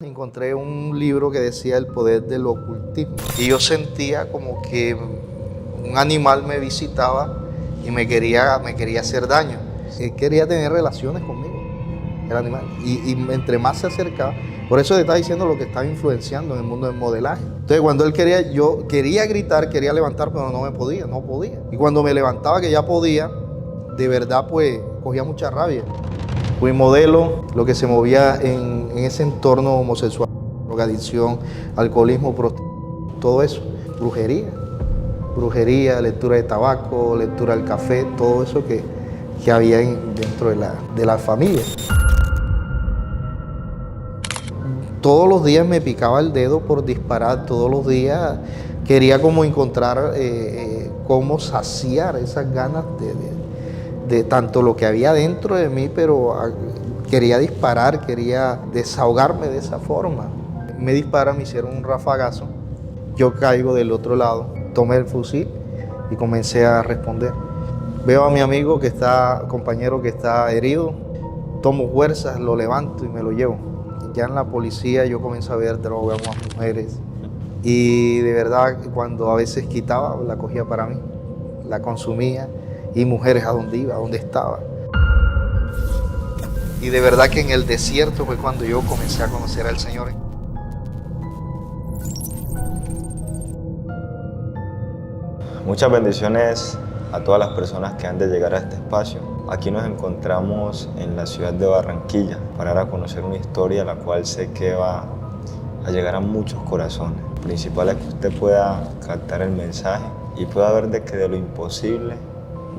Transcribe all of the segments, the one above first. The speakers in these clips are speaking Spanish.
Encontré un libro que decía el poder del ocultismo y yo sentía como que un animal me visitaba y me quería hacer daño. Él quería tener relaciones conmigo, el animal. Y entre más se acercaba, por eso te está diciendo lo que estaba influenciando en el mundo del modelaje. Entonces cuando él quería, yo quería gritar, quería levantar, pero no podía. Y cuando me levantaba que ya podía, de verdad pues cogía mucha rabia. Fui modelo, lo que se movía en ese entorno homosexual, drogadicción, alcoholismo, prostitución, todo eso, brujería, lectura de tabaco, lectura del café, todo eso que había dentro de la familia. Todos los días me picaba el dedo por disparar, todos los días quería como encontrar cómo saciar esas ganas de tanto lo que había dentro de mí, pero quería disparar, quería desahogarme de esa forma. Me disparan, me hicieron un rafagazo, yo caigo del otro lado, tomé el fusil y comencé a responder. Veo a mi amigo compañero que está herido, tomo fuerzas, lo levanto y me lo llevo. Ya en la policía yo comencé a ver droga, más mujeres, y de verdad cuando a veces quitaba, la cogía para mí, la consumía. Y mujeres, a dónde iba, a dónde estaba. Y de verdad que en el desierto fue cuando yo comencé a conocer al Señor. Muchas bendiciones a todas las personas que han de llegar a este espacio. Aquí nos encontramos en la ciudad de Barranquilla para dar a conocer una historia la cual sé que va a llegar a muchos corazones. Lo principal es que usted pueda captar el mensaje y pueda ver de que de lo imposible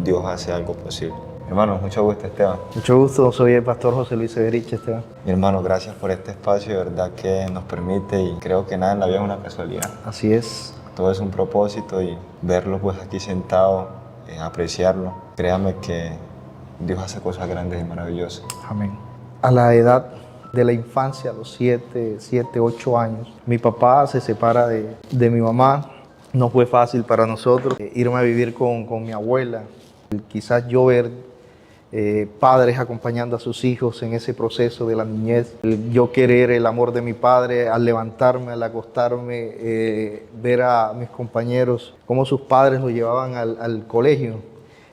Dios hace algo posible. Hermano, mucho gusto, Esteban. Mucho gusto, soy el pastor José Luis Severich, Esteban. Mi hermano, gracias por este espacio, de verdad que nos permite, y creo que nada en la vida es una casualidad. Así es. Todo es un propósito y verlo pues aquí sentado, apreciarlo, créame que Dios hace cosas grandes y maravillosas. Amén. A la edad de la infancia, a los 7, 8 años, mi papá se separa de mi mamá. No fue fácil para nosotros irme a vivir con mi abuela. Quizás yo ver padres acompañando a sus hijos en ese proceso de la niñez. Yo querer el amor de mi padre al levantarme, al acostarme, ver a mis compañeros, cómo sus padres lo llevaban al colegio.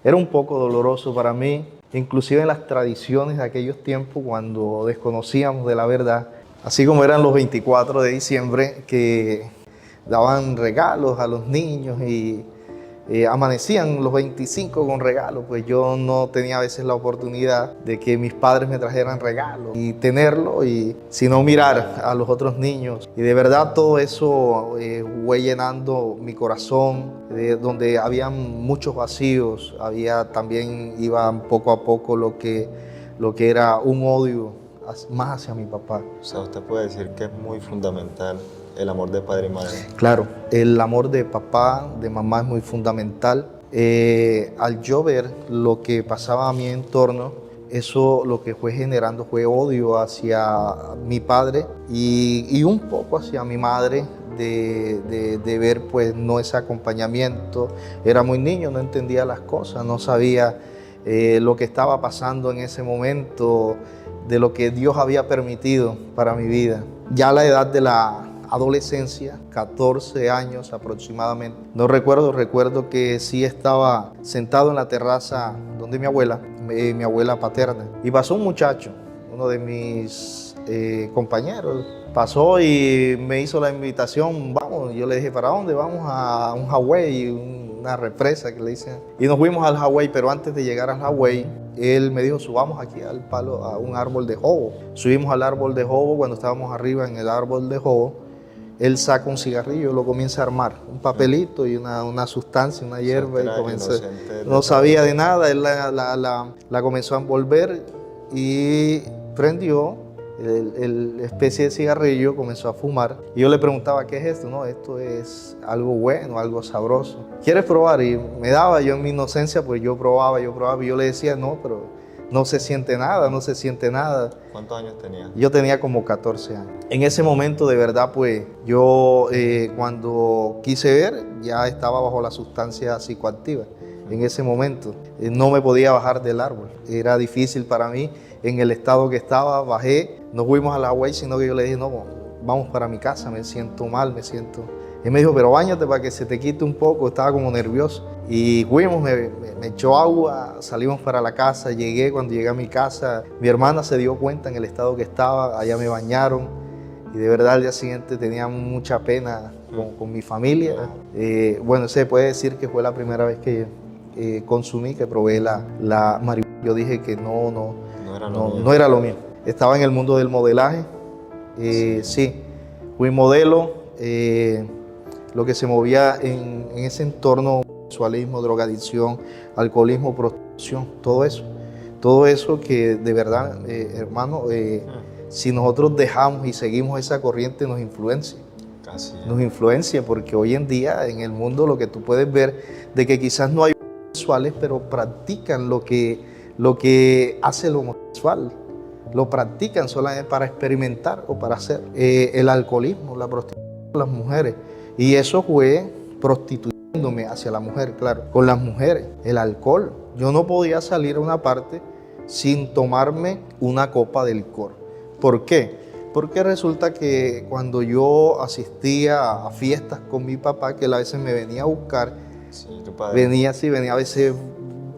Era un poco doloroso para mí, inclusive en las tradiciones de aquellos tiempos cuando desconocíamos de la verdad. Así como eran los 24 de diciembre que daban regalos a los niños y amanecían los 25 con regalos, pues yo no tenía a veces la oportunidad de que mis padres me trajeran regalos y tenerlo, y sino mirar a los otros niños. Y de verdad todo eso fue llenando mi corazón, donde había muchos vacíos, también iba poco a poco lo que era un odio más hacia mi papá. O sea, usted puede decir que es muy fundamental el amor de padre y madre. Claro, el amor de papá, de mamá es muy fundamental. Al yo ver lo que pasaba a mi entorno, eso lo que fue generando fue odio hacia mi padre y un poco hacia mi madre, de ver pues no ese acompañamiento. Era muy niño, no entendía las cosas, no sabía lo que estaba pasando en ese momento, de lo que Dios había permitido para mi vida. Ya a la edad de la adolescencia, 14 años aproximadamente. No recuerdo que sí estaba sentado en la terraza donde mi abuela paterna. Y pasó un muchacho, uno de mis compañeros, pasó y me hizo la invitación, vamos. Yo le dije, ¿para dónde? Vamos a un Hawái, una represa que le dicen. Y nos fuimos al Hawái, pero antes de llegar al Hawái, él me dijo, subamos aquí al palo, a un árbol de jobo. Subimos al árbol de jobo. Cuando estábamos arriba en el árbol de jobo, él saca un cigarrillo, lo comienza a armar, un papelito y una sustancia, una hierba, y no sabía de nada. Él la comenzó a envolver y prendió el especie de cigarrillo, comenzó a fumar. Y yo le preguntaba, ¿qué es esto? No, esto es algo bueno, algo sabroso. ¿Quieres probar? Y me daba, yo en mi inocencia, pues yo probaba, y yo le decía, no, pero no se siente nada, no se siente nada. ¿Cuántos años tenía? Yo tenía como 14 años. En ese momento, de verdad, pues, yo cuando quise ver, ya estaba bajo la sustancia psicoactiva. En ese momento, no me podía bajar del árbol. Era difícil para mí, en el estado que estaba, bajé. No fuimos a la Hawái, sino que yo le dije, no, vamos para mi casa, me siento mal, Él me dijo, pero báñate para que se te quite un poco, estaba como nervioso. Y fuimos, me echó agua, salimos para la casa, cuando llegué a mi casa, mi hermana se dio cuenta en el estado que estaba, allá me bañaron y de verdad al día siguiente tenía mucha pena con mi familia. Bueno, se puede decir que fue la primera vez que consumí, que probé la marihuana. Yo dije que no era lo mío. Estaba en el mundo del modelaje, sí, fui modelo, lo que se movía en ese entorno, sexualismo, drogadicción, alcoholismo, prostitución, todo eso que de verdad, hermano, si nosotros dejamos y seguimos esa corriente nos influencia, porque hoy en día en el mundo lo que tú puedes ver, de que quizás no hay homosexuales, pero practican lo que hace el homosexual, lo practican solamente para experimentar o para hacer el alcoholismo, la prostitución, las mujeres, y eso fue prostituyéndome hacia la mujer, claro, con las mujeres, el alcohol. Yo no podía salir a una parte sin tomarme una copa de licor. ¿Por qué? Porque resulta que cuando yo asistía a fiestas con mi papá, que él a veces me venía a buscar, sí, tu padre. venía a veces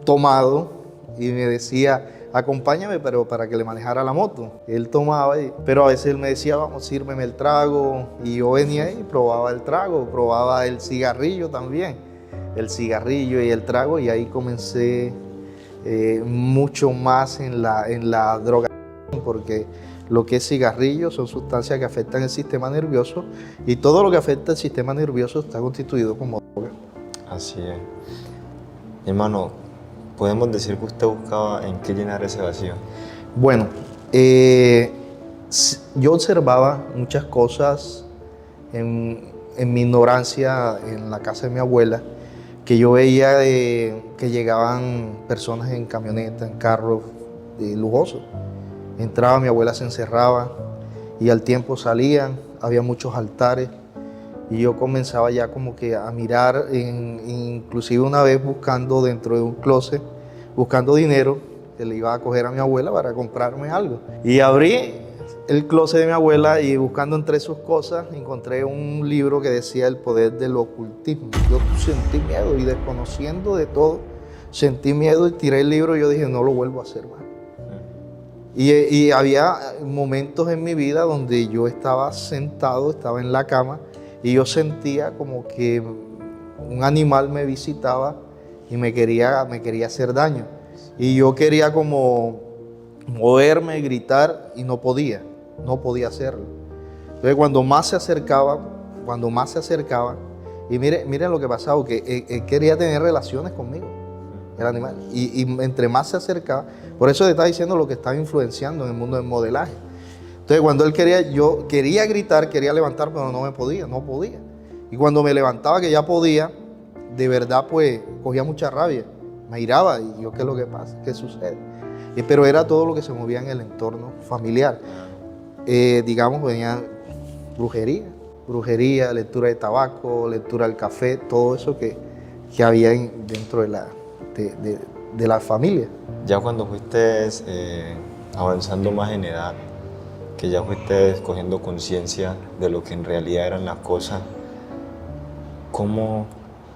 tomado y me decía, acompáñame, pero para que le manejara la moto. Él tomaba, pero a veces él me decía, vamos, sírveme el trago. Y yo venía y probaba el trago, probaba el cigarrillo también. El cigarrillo y el trago, y ahí comencé mucho más en la droga, porque lo que es cigarrillo son sustancias que afectan el sistema nervioso, y todo lo que afecta el sistema nervioso está constituido como droga. Así es. Hermano, ¿podemos decir que usted buscaba en qué llenar ese vacío? Bueno, yo observaba muchas cosas en mi ignorancia en la casa de mi abuela, que yo veía que llegaban personas en camionetas, en carros lujosos. Entraba, mi abuela se encerraba y al tiempo salían, había muchos altares, y yo comenzaba ya como que a mirar, inclusive una vez buscando dentro de un closet, buscando dinero que le iba a coger a mi abuela para comprarme algo. Y abrí el closet de mi abuela y buscando entre sus cosas encontré un libro que decía El poder del ocultismo. Yo sentí miedo y desconociendo de todo, sentí miedo y tiré el libro y yo dije, no lo vuelvo a hacer más. Y había momentos en mi vida donde yo estaba sentado, estaba en la cama y yo sentía como que un animal me visitaba y me quería hacer daño. Y yo quería como moverme, gritar y no podía hacerlo. Entonces cuando más se acercaba, y miren lo que pasaba, que él quería tener relaciones conmigo, el animal. Y entre más se acercaba, por eso te estaba diciendo lo que estaba influenciando en el mundo del modelaje. Entonces cuando yo quería gritar, quería levantar, pero no podía. Y cuando me levantaba, que ya podía, de verdad pues cogía mucha rabia, me iraba y yo, ¿qué es lo que pasa? ¿Qué sucede? Pero era todo lo que se movía en el entorno familiar. Digamos, venía brujería, lectura de tabaco, lectura del café, todo eso que había dentro de la familia. Ya cuando fuiste avanzando más en edad, que ya fuiste cogiendo conciencia de lo que en realidad eran las cosas, ¿cómo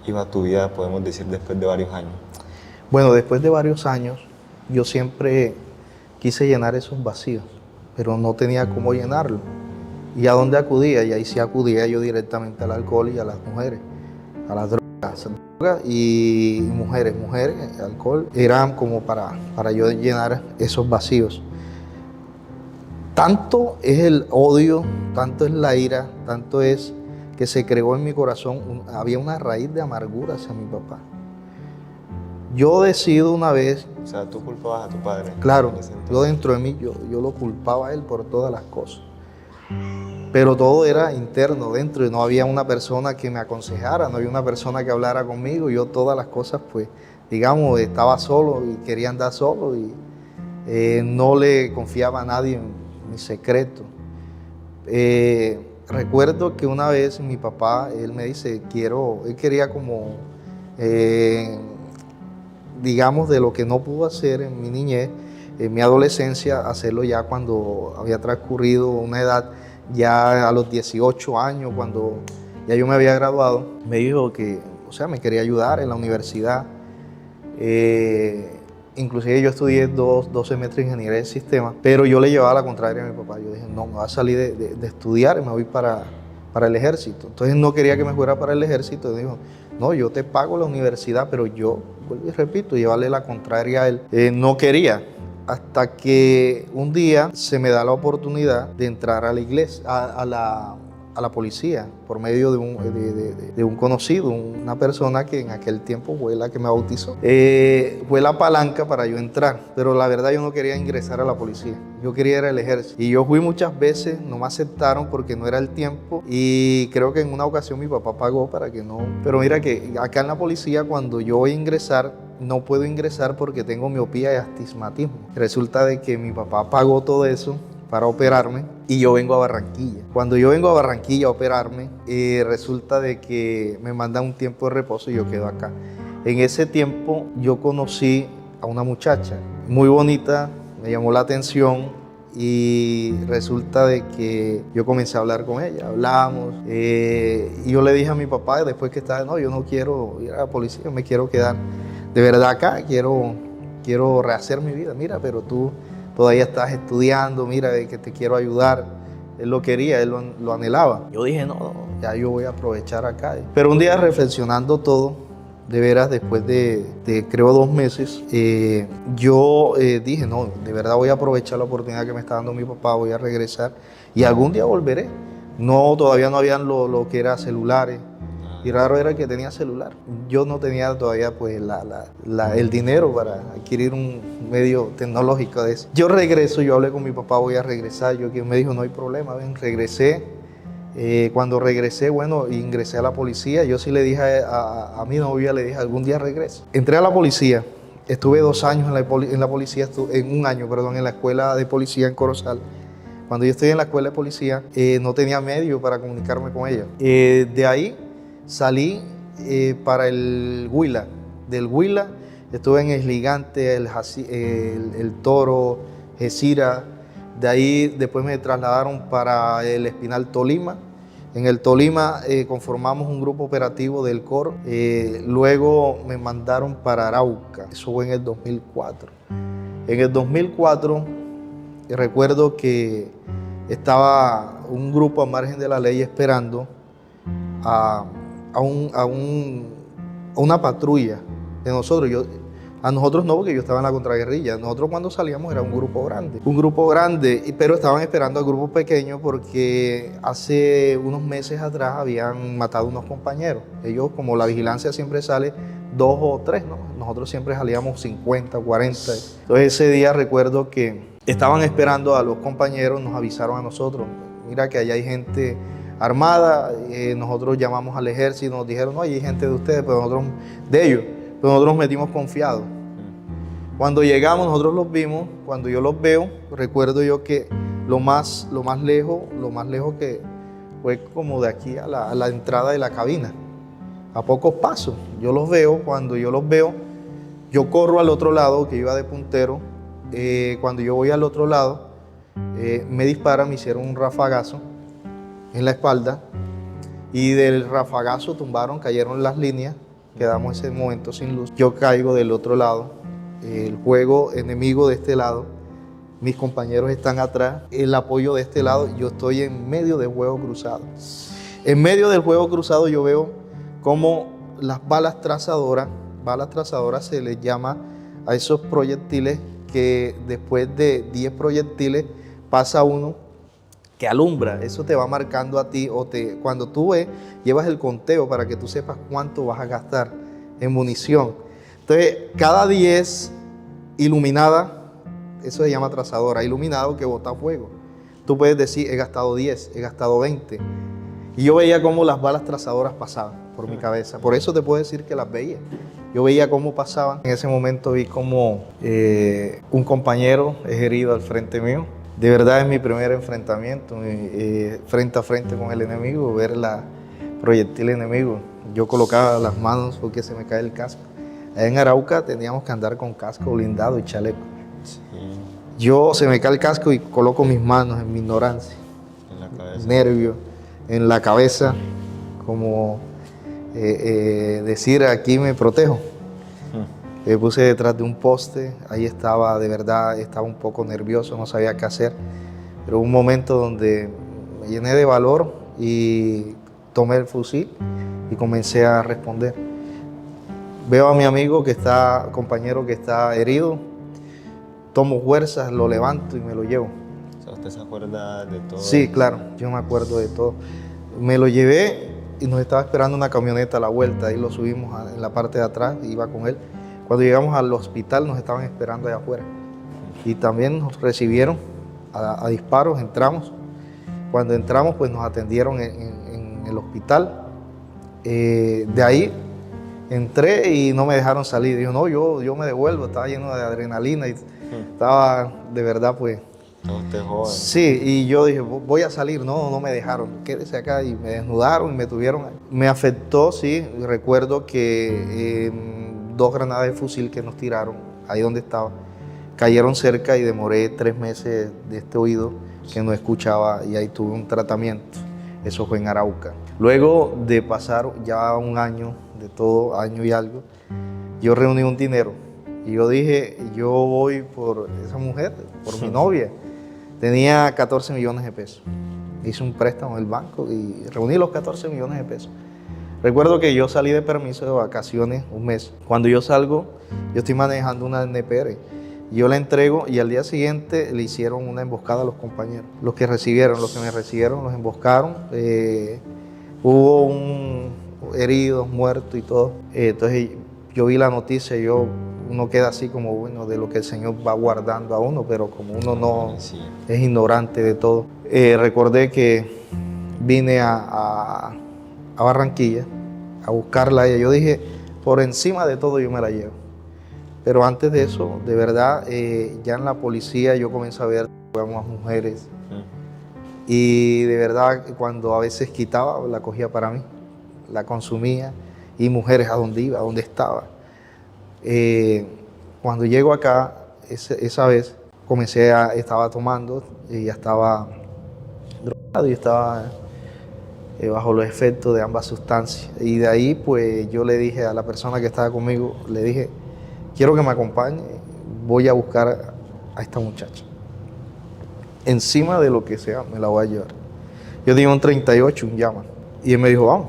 iba tu vida, podemos decir, después de varios años? Bueno, después de varios años, yo siempre quise llenar esos vacíos, pero no tenía cómo llenarlo. ¿Y a dónde acudía? Y ahí sí acudía yo directamente al alcohol y a las mujeres, a las drogas y mujeres, alcohol, eran como para yo llenar esos vacíos. Tanto es el odio, tanto es la ira, tanto es que se creó en mi corazón, había una raíz de amargura hacia mi papá. Yo decido una vez... O sea, tú culpabas a tu padre. Claro, yo dentro de mí, yo lo culpaba a él por todas las cosas. Pero todo era interno, dentro, y no había una persona que me aconsejara, no había una persona que hablara conmigo. Yo todas las cosas, pues, digamos, estaba solo y quería andar solo y no le confiaba a nadie en mis secretos. Recuerdo que una vez mi papá, él me dice, él quería como... digamos, de lo que no pudo hacer en mi niñez, en mi adolescencia, hacerlo ya cuando había transcurrido una edad Ya a los 18 años, cuando ya yo me había graduado, me dijo que, o sea, me quería ayudar en la universidad. Inclusive yo estudié dos semestres de ingeniería de sistemas, pero yo le llevaba la contraria a mi papá. Yo dije, no, me voy a salir de estudiar y me voy para el ejército. Entonces no quería que me fuera para el ejército. Dijo, no, yo te pago la universidad, pero yo, vuelvo y repito, llevarle la contraria a él. No quería, hasta que un día se me da la oportunidad de entrar a la iglesia, a la policía, por medio de un conocido, una persona que en aquel tiempo fue la que me bautizó. Fue la palanca para yo entrar, pero la verdad yo no quería ingresar a la policía, yo quería ir al ejército. Y yo fui muchas veces, no me aceptaron porque no era el tiempo, y creo que en una ocasión mi papá pagó para que no. Pero mira que acá en la policía, cuando yo voy a ingresar, no puedo ingresar porque tengo miopía y astigmatismo. Resulta de que mi papá pagó todo eso para operarme y yo vengo a Barranquilla. Cuando yo vengo a Barranquilla a operarme, resulta de que me mandan un tiempo de reposo y yo quedo acá. En ese tiempo yo conocí a una muchacha muy bonita, me llamó la atención y resulta de que yo comencé a hablar con ella, hablamos y yo le dije a mi papá después que estaba, no, yo no quiero ir a la policía, me quiero quedar de verdad acá, quiero rehacer mi vida. Mira, pero tú todavía estás estudiando, mira, que te quiero ayudar. Él lo quería, él lo anhelaba. Yo dije, no, ya yo voy a aprovechar acá. Pero un día reflexionando todo, de veras, después de creo 2 meses, yo dije, no, de verdad voy a aprovechar la oportunidad que me está dando mi papá, voy a regresar y algún día volveré. No, todavía no habían lo que era celulares. Y raro era que tenía celular. Yo no tenía todavía pues el dinero para adquirir un medio tecnológico de eso. Yo regreso, yo hablé con mi papá, voy a regresar. Quien me dijo, no hay problema, ven, regresé. Cuando regresé, bueno, ingresé a la policía. Yo sí le dije a mi novia, le dije, algún día regreso. Entré a la policía, estuve 2 años en la policía, en 1 año, perdón, en la escuela de policía en Corozal. Cuando yo estoy en la escuela de policía, no tenía medio para comunicarme con ella. De ahí salí para el Huila. Del Huila estuve en el Gigante, el Toro, Gesira. De ahí después me trasladaron para el Espinal Tolima. En el Tolima conformamos un grupo operativo del COR. Luego me mandaron para Arauca. Eso fue en el 2004. En el 2004 recuerdo que estaba un grupo a margen de la ley esperando a una patrulla de nosotros. A nosotros no, porque yo estaba en la contraguerrilla. Nosotros cuando salíamos era un grupo grande, pero estaban esperando al grupo pequeño porque hace unos meses atrás habían matado unos compañeros. Ellos, como la vigilancia siempre sale 2 o 3, ¿no? Nosotros siempre salíamos 50, 40. Entonces ese día recuerdo que estaban esperando a los compañeros, nos avisaron a nosotros, mira que allá hay gente armada. Nosotros llamamos al ejército, nos dijeron, no, hay gente de ustedes, pero nosotros nos metimos confiados. Cuando llegamos, nosotros los vimos. Cuando yo los veo, recuerdo yo que lo más lejos que fue como de aquí a la entrada de la cabina, a pocos pasos. Yo los veo, cuando yo los veo, yo corro al otro lado, que iba de puntero. Cuando yo voy al otro lado, me disparan, me hicieron un rafagazo en la espalda y del rafagazo cayeron las líneas, quedamos ese momento sin luz. Yo caigo del otro lado, el juego enemigo de este lado, mis compañeros están atrás, el apoyo de este lado, yo estoy en medio del juego cruzado. En medio del juego cruzado yo veo cómo las balas trazadoras se les llama a esos proyectiles que después de 10 proyectiles pasa uno que alumbra. Eso te va marcando a ti, cuando tú llevas el conteo para que tú sepas cuánto vas a gastar en munición. Entonces, cada 10 iluminada, eso se llama trazadora, iluminado que bota fuego. Tú puedes decir, he gastado 10, he gastado 20. Y yo veía cómo las balas trazadoras pasaban por mi cabeza. Por eso te puedo decir que las veía. Yo veía cómo pasaban. En ese momento vi como un compañero es herido al frente mío. De verdad es mi primer enfrentamiento, frente a frente con el enemigo, ver la proyectil enemigo. Yo colocaba las manos porque se me cae el casco. Allá en Arauca teníamos que andar con casco blindado y chaleco. Sí. Se me cae el casco y coloco mis manos en mi ignorancia. cabeza. nervio en la cabeza, como decir aquí me protejo. Me puse detrás de un poste, ahí estaba, de verdad, estaba un poco nervioso, no sabía qué hacer, pero hubo un momento donde me llené de valor y tomé el fusil y comencé a responder. Veo a mi amigo compañero que está herido, tomo fuerzas, lo levanto y me lo llevo. O sea, ¿usted se acuerda de todo Sí, eso? claro, yo me acuerdo de todo. Me lo llevé y nos estaba esperando una camioneta a la vuelta, ahí lo subimos en la parte de atrás, iba con él. Cuando llegamos al hospital nos estaban esperando allá afuera y también nos recibieron a disparos, entramos. Cuando entramos pues nos atendieron en el hospital. De ahí entré y no me dejaron salir. Dijo, no, yo me devuelvo, estaba lleno de adrenalina y estaba de verdad pues... Todo usted joven. Sí, y yo dije, voy a salir, no me dejaron, quédese acá y me desnudaron y me tuvieron. Me afectó, sí, recuerdo que 2 granadas de fusil que nos tiraron, ahí donde estaba, cayeron cerca y demoré 3 meses de este oído que no escuchaba y ahí tuve un tratamiento. Eso fue en Arauca. Luego de pasar ya un año, de todo, año y algo, yo reuní un dinero y yo dije, yo voy por esa mujer, por mi novia. Tenía 14 millones de pesos. Hice un préstamo en el banco y reuní los 14 millones de pesos. Recuerdo que yo salí de permiso de vacaciones un mes. Cuando yo salgo, yo estoy manejando una NPR. Yo la entrego y al día siguiente le hicieron una emboscada a los compañeros. Los que me recibieron, los emboscaron. Hubo heridos, muertos y todo. Entonces yo vi la noticia y uno queda así como, bueno, de lo que el Señor va guardando a uno, pero como uno no es ignorante de todo. Recordé que vine a Barranquilla a buscarla a ella. Yo dije, por encima de todo yo me la llevo. Pero antes de eso, de verdad, ya en la policía yo comencé a ver a más mujeres. Y de verdad, cuando a veces quitaba, la cogía para mí, la consumía. Y mujeres, ¿a dónde iba? ¿A dónde estaba? Cuando llego acá, esa vez, estaba tomando y ya estaba drogado y estaba bajo los efectos de ambas sustancias. Y de ahí, pues, yo le dije a la persona que estaba conmigo, le dije, quiero que me acompañe, voy a buscar a esta muchacha. Encima de lo que sea, me la voy a llevar. Yo tenía un 38, un Llama. Y él me dijo, vamos.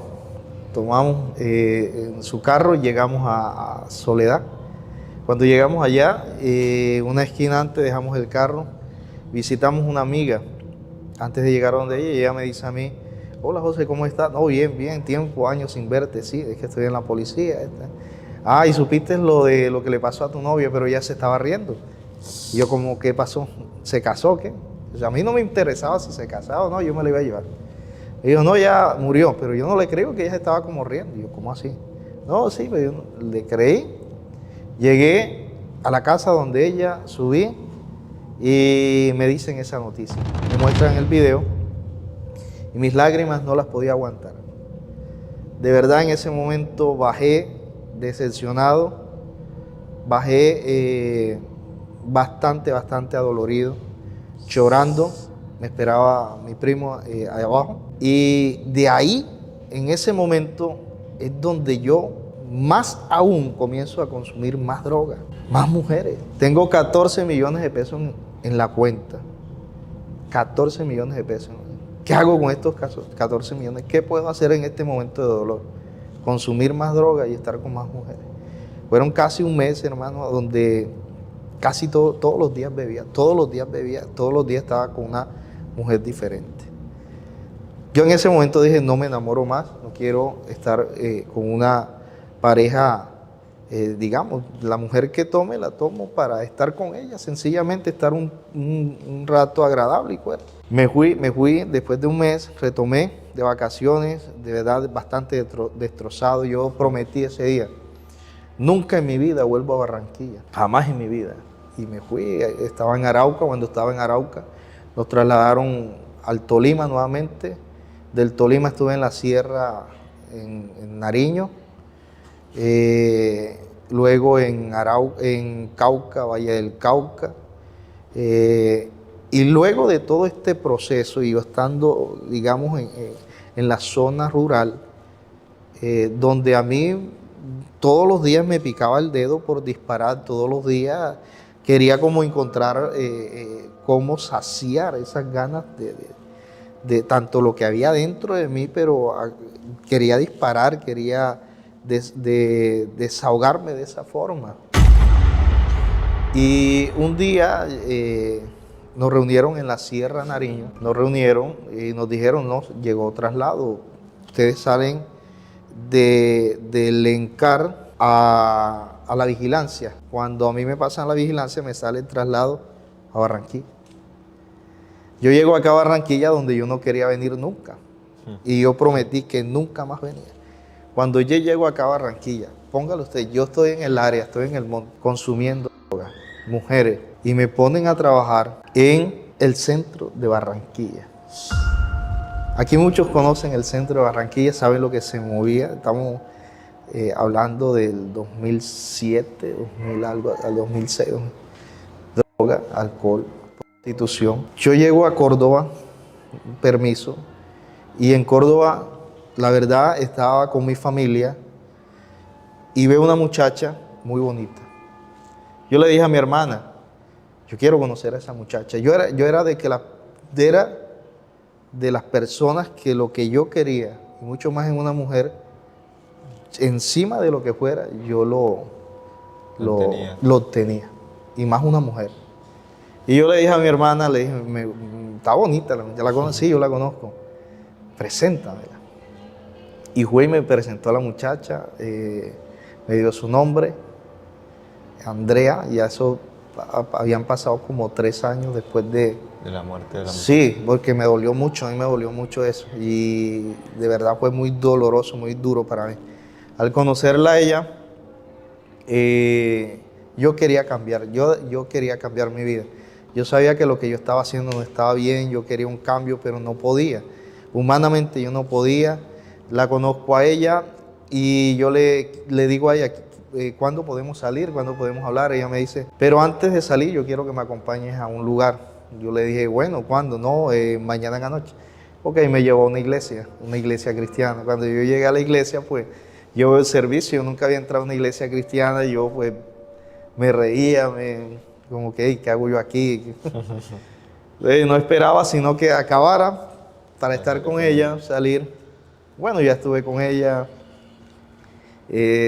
Tomamos en su carro, llegamos a Soledad. Cuando llegamos allá, una esquina antes dejamos el carro, visitamos una amiga. Antes de llegar a donde ella me dice a mí, hola José, ¿cómo estás? No, bien, tiempo, años sin verte. Sí, es que estoy en la policía. Ah, y supiste lo de lo que le pasó a tu novia, pero ella se estaba riendo. Y yo como, ¿qué pasó? ¿Se casó o qué? O sea, a mí no me interesaba si se casaba o no, yo me la iba a llevar. Y dijo, no, ya murió, pero yo no le creo que ella se estaba como riendo. Y yo, ¿cómo así? No, sí, pero yo le creí. Llegué a la casa donde ella, subí y me dicen esa noticia. Me muestran el video y mis lágrimas no las podía aguantar. De verdad, en ese momento bajé decepcionado, bajé bastante adolorido, llorando. Me esperaba mi primo ahí abajo. Y de ahí, en ese momento, es donde yo más aún comienzo a consumir más droga, más mujeres. Tengo 14 millones de pesos en la cuenta. 14 millones de pesos. ¿Qué hago con estos 14 millones? ¿Qué puedo hacer en este momento de dolor? Consumir más droga y estar con más mujeres. Fueron casi un mes, hermano, donde casi todos los días bebía, todos los días estaba con una mujer diferente. Yo en ese momento dije, no me enamoro más, no quiero estar con una pareja, digamos, la mujer que tome, la tomo para estar con ella, sencillamente estar un rato agradable y fuerte. Me fui, después de un mes, retomé de vacaciones, de verdad bastante destrozado. Yo prometí ese día, nunca en mi vida vuelvo a Barranquilla, jamás en mi vida. Y me fui, estaba en Arauca, cuando estaba en Arauca, nos trasladaron al Tolima nuevamente. Del Tolima estuve en la sierra, en Nariño, luego en Cauca, Valle del Cauca, Y luego de todo este proceso, y yo estando, digamos, en la zona rural, donde a mí todos los días me picaba el dedo por disparar, todos los días quería como encontrar cómo saciar esas ganas de tanto lo que había dentro de mí, pero quería disparar, quería desahogarme de esa forma. Y un día nos reunieron en la Sierra Nariño, nos reunieron y nos dijeron, no, llegó traslado, ustedes salen del ENCAR a la vigilancia. Cuando a mí me pasan la vigilancia me sale el traslado a Barranquilla. Yo llego acá a Barranquilla donde yo no quería venir nunca y yo prometí que nunca más venía. Cuando yo llego acá a Barranquilla, póngalo usted, yo estoy en el área, estoy en el monte, consumiendo drogas, mujeres, y me ponen a trabajar en el centro de Barranquilla. Aquí muchos conocen el centro de Barranquilla, saben lo que se movía. Estamos hablando del 2007, 2000 algo, al 2006. Droga, alcohol, prostitución. Yo llego a Córdoba, permiso, y en Córdoba, la verdad, estaba con mi familia y veo una muchacha muy bonita. Yo le dije a mi hermana, yo quiero conocer a esa muchacha. Yo era de las personas que lo que yo quería, y mucho más en una mujer, encima de lo que fuera, yo lo tenía, y más una mujer. Y yo le dije a mi hermana, le dije, está bonita, ya la conocí, yo la conozco, preséntamela. Y fue y me presentó a la muchacha, me dio su nombre, Andrea, y eso habían pasado como 3 años después de la muerte de la mujer. Sí, porque me dolió mucho, a mí me dolió mucho eso. Y de verdad fue muy doloroso, muy duro para mí. Al conocerla a ella, yo quería cambiar, yo quería cambiar mi vida. Yo sabía que lo que yo estaba haciendo no estaba bien, yo quería un cambio, pero no podía. Humanamente yo no podía. La conozco a ella y yo le digo a ella, ¿cuándo podemos salir? ¿Cuándo podemos hablar? Ella me dice, pero antes de salir yo quiero que me acompañes a un lugar. Yo le dije, bueno, ¿cuándo? No, mañana en la noche. Ok, me llevó a una iglesia cristiana. Cuando yo llegué a la iglesia, pues, yo veo el servicio, yo nunca había entrado a una iglesia cristiana, y yo, pues, me reía, como que, ¿qué hago yo aquí? No esperaba, sino que acabara para estar con ella, salir. Bueno, ya estuve con ella,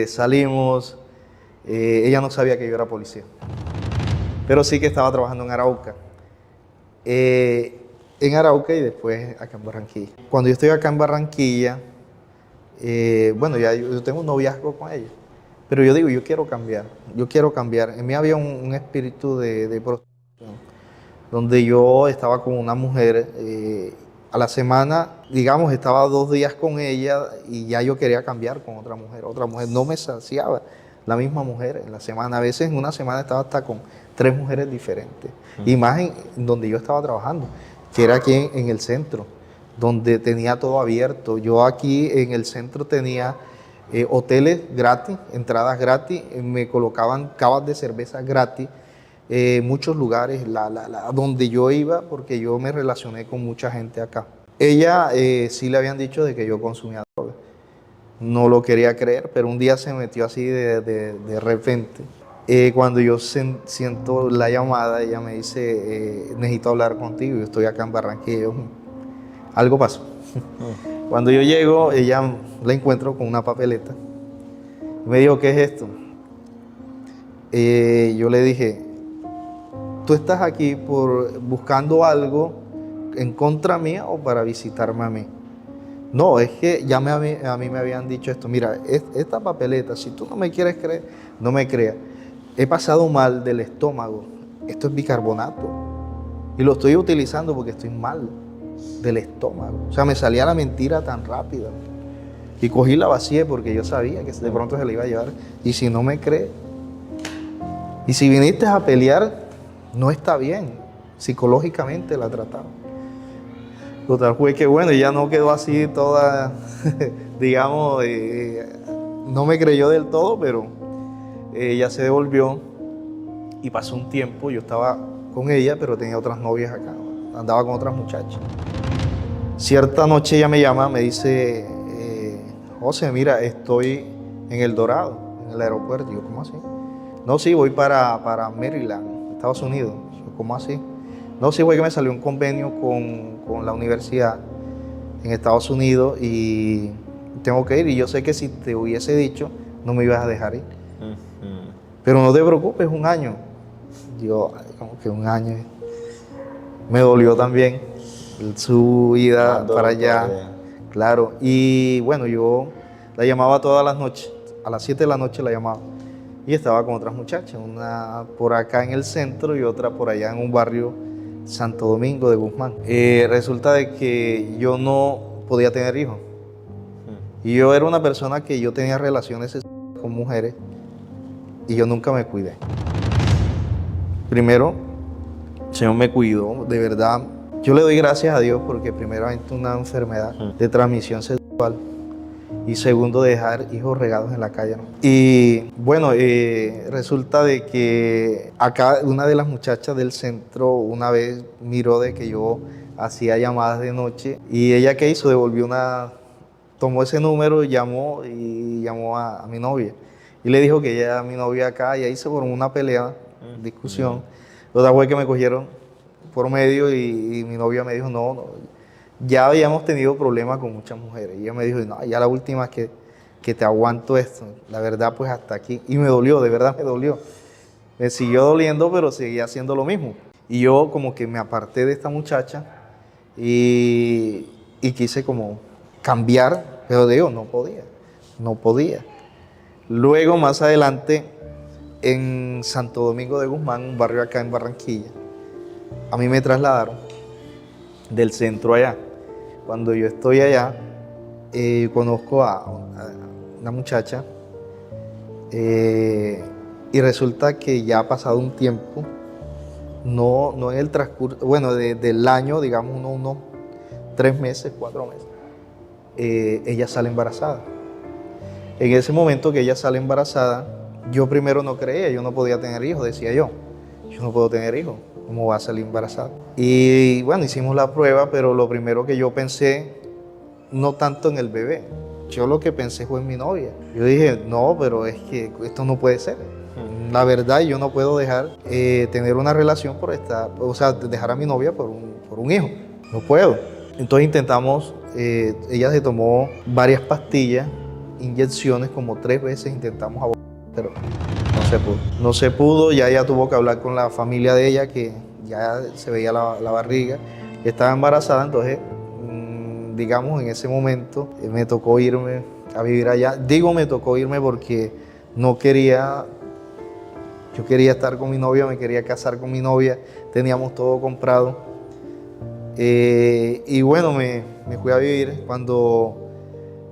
salimos, ella no sabía que yo era policía, pero sí que estaba trabajando en Arauca. En Arauca y después acá en Barranquilla. Cuando yo estoy acá en Barranquilla, bueno, ya yo tengo un noviazgo con ella, pero yo digo, yo quiero cambiar. En mí había un espíritu de prostitución, donde yo estaba con una mujer, a la semana, digamos, estaba 2 días con ella y ya yo quería cambiar con otra mujer no me saciaba. La misma mujer en la semana, a veces en una semana estaba hasta con 3 mujeres diferentes. Y más en donde yo estaba trabajando, que era aquí en el centro, donde tenía todo abierto. Yo aquí en el centro tenía hoteles gratis, entradas gratis, me colocaban cavas de cerveza gratis, muchos lugares donde yo iba, porque yo me relacioné con mucha gente acá. Ella sí le habían dicho de que yo consumía droga. No lo quería creer, pero un día se metió así de repente. Cuando yo siento la llamada, ella me dice, necesito hablar contigo, yo estoy acá en Barranquilla. Algo pasó. Cuando yo llego, ella la encuentro con una papeleta. Me dijo, ¿qué es esto? Yo le dije, ¿tú estás aquí buscando algo en contra mía o para visitarme a mí? No, es que ya a mí me habían dicho esto. Mira, esta papeleta, si tú no me quieres creer, no me creas. He pasado mal del estómago. Esto es bicarbonato. Y lo estoy utilizando porque estoy mal del estómago. O sea, me salía la mentira tan rápida. Y cogí la vacía porque yo sabía que de pronto se la iba a llevar. Y si no me crees, y si viniste a pelear, no está bien. Psicológicamente la trataba. Total fue que bueno, ella no quedó así toda, digamos, no me creyó del todo, pero ella se devolvió y pasó un tiempo. Yo estaba con ella, pero tenía otras novias acá, andaba con otras muchachas. Cierta noche ella me llama, me dice, José, mira, estoy en El Dorado, en el aeropuerto. Yo, ¿cómo así? No, sí, voy para Maryland, Estados Unidos. Yo, ¿cómo así? No, sí, güey, que me salió un convenio con la universidad en Estados Unidos y tengo que ir. Y yo sé que si te hubiese dicho, no me ibas a dejar ir. Pero no te preocupes, 1 año. Yo, como que 1 año. Me dolió también su ida para allá. Claro. Y bueno, yo la llamaba todas las noches. A las 7 de la noche la llamaba. Y estaba con otras muchachas. Una por acá en el centro y otra por allá en un barrio Santo Domingo de Guzmán. Resulta de que yo no podía tener hijos. Y yo era una persona que yo tenía relaciones sexuales con mujeres y yo nunca me cuidé. Primero, el Señor me cuidó, de verdad. Yo le doy gracias a Dios porque primeramente una enfermedad de transmisión sexual y segundo dejar hijos regados en la calle, ¿no? Y bueno, resulta de que acá una de las muchachas del centro una vez miró de que yo hacía llamadas de noche y ella ¿qué hizo? Tomó ese número, llamó a mi novia y le dijo que ella era mi novia acá y ahí se formó una pelea, discusión. Los fue que me cogieron por medio y mi novia me dijo, no, ya habíamos tenido problemas con muchas mujeres. Y ella me dijo, no, ya la última que te aguanto esto. La verdad, pues hasta aquí. Y me dolió, de verdad me dolió. Me siguió doliendo, pero seguía haciendo lo mismo. Y yo como que me aparté de esta muchacha y quise como cambiar, pero digo, no podía. Luego, más adelante, en Santo Domingo de Guzmán, un barrio acá en Barranquilla, a mí me trasladaron del centro allá. Cuando yo estoy allá, conozco a una muchacha y resulta que ya ha pasado un tiempo, no en el transcurso, bueno, del año, digamos unos 3 meses, 4 meses, ella sale embarazada. En ese momento que ella sale embarazada, yo primero no creía, yo no podía tener hijos, decía yo no puedo tener hijos, ¿cómo va a salir embarazada? Y bueno, hicimos la prueba, pero lo primero que yo pensé, no tanto en el bebé, yo lo que pensé fue en mi novia. Yo dije, no, pero es que esto no puede ser. La verdad, yo no puedo dejar tener una relación dejar a mi novia por un hijo, no puedo. Entonces intentamos, ella se tomó varias pastillas, inyecciones, como 3 veces intentamos abortar, pero no se pudo, ya ella tuvo que hablar con la familia de ella, que ya se veía la barriga, estaba embarazada, entonces, digamos, en ese momento me tocó irme a vivir allá. Digo me tocó irme porque yo quería estar con mi novia, me quería casar con mi novia, teníamos todo comprado. Y bueno, me fui a vivir. Cuando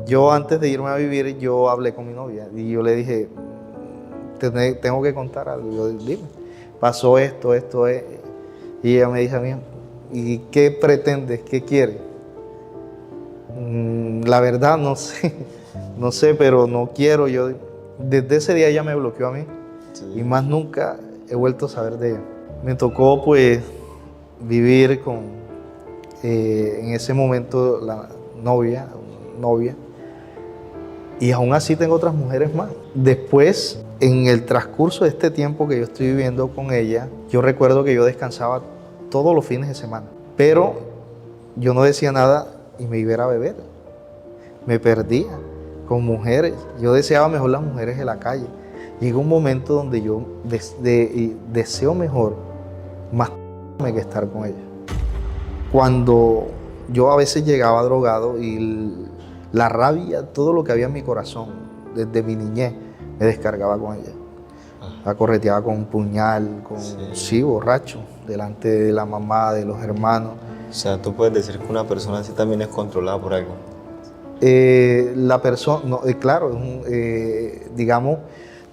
yo antes de irme a vivir, yo hablé con mi novia y yo le dije, tengo que contar algo. Yo, dime, pasó esto. Y ella me dice a mí, ¿y qué pretendes? ¿Qué quieres? La verdad no sé, pero no quiero. Desde ese día ella me bloqueó a mí y más nunca he vuelto a saber de ella. Me tocó pues vivir en ese momento la novia, y aún así tengo otras mujeres más. Después, en el transcurso de este tiempo que yo estoy viviendo con ella, yo recuerdo que yo descansaba todos los fines de semana, pero yo no decía nada y me iba a beber. Me perdía con mujeres. Yo deseaba mejor las mujeres de la calle. Llegó un momento donde yo deseo mejor más que estar con ella. Cuando yo a veces llegaba drogado y la rabia, todo lo que había en mi corazón, desde mi niñez, me descargaba con ella. La correteaba con un puñal, borracho, delante de la mamá, de los hermanos. O sea, tú puedes decir que una persona así también es controlada por algo. La persona, claro, digamos,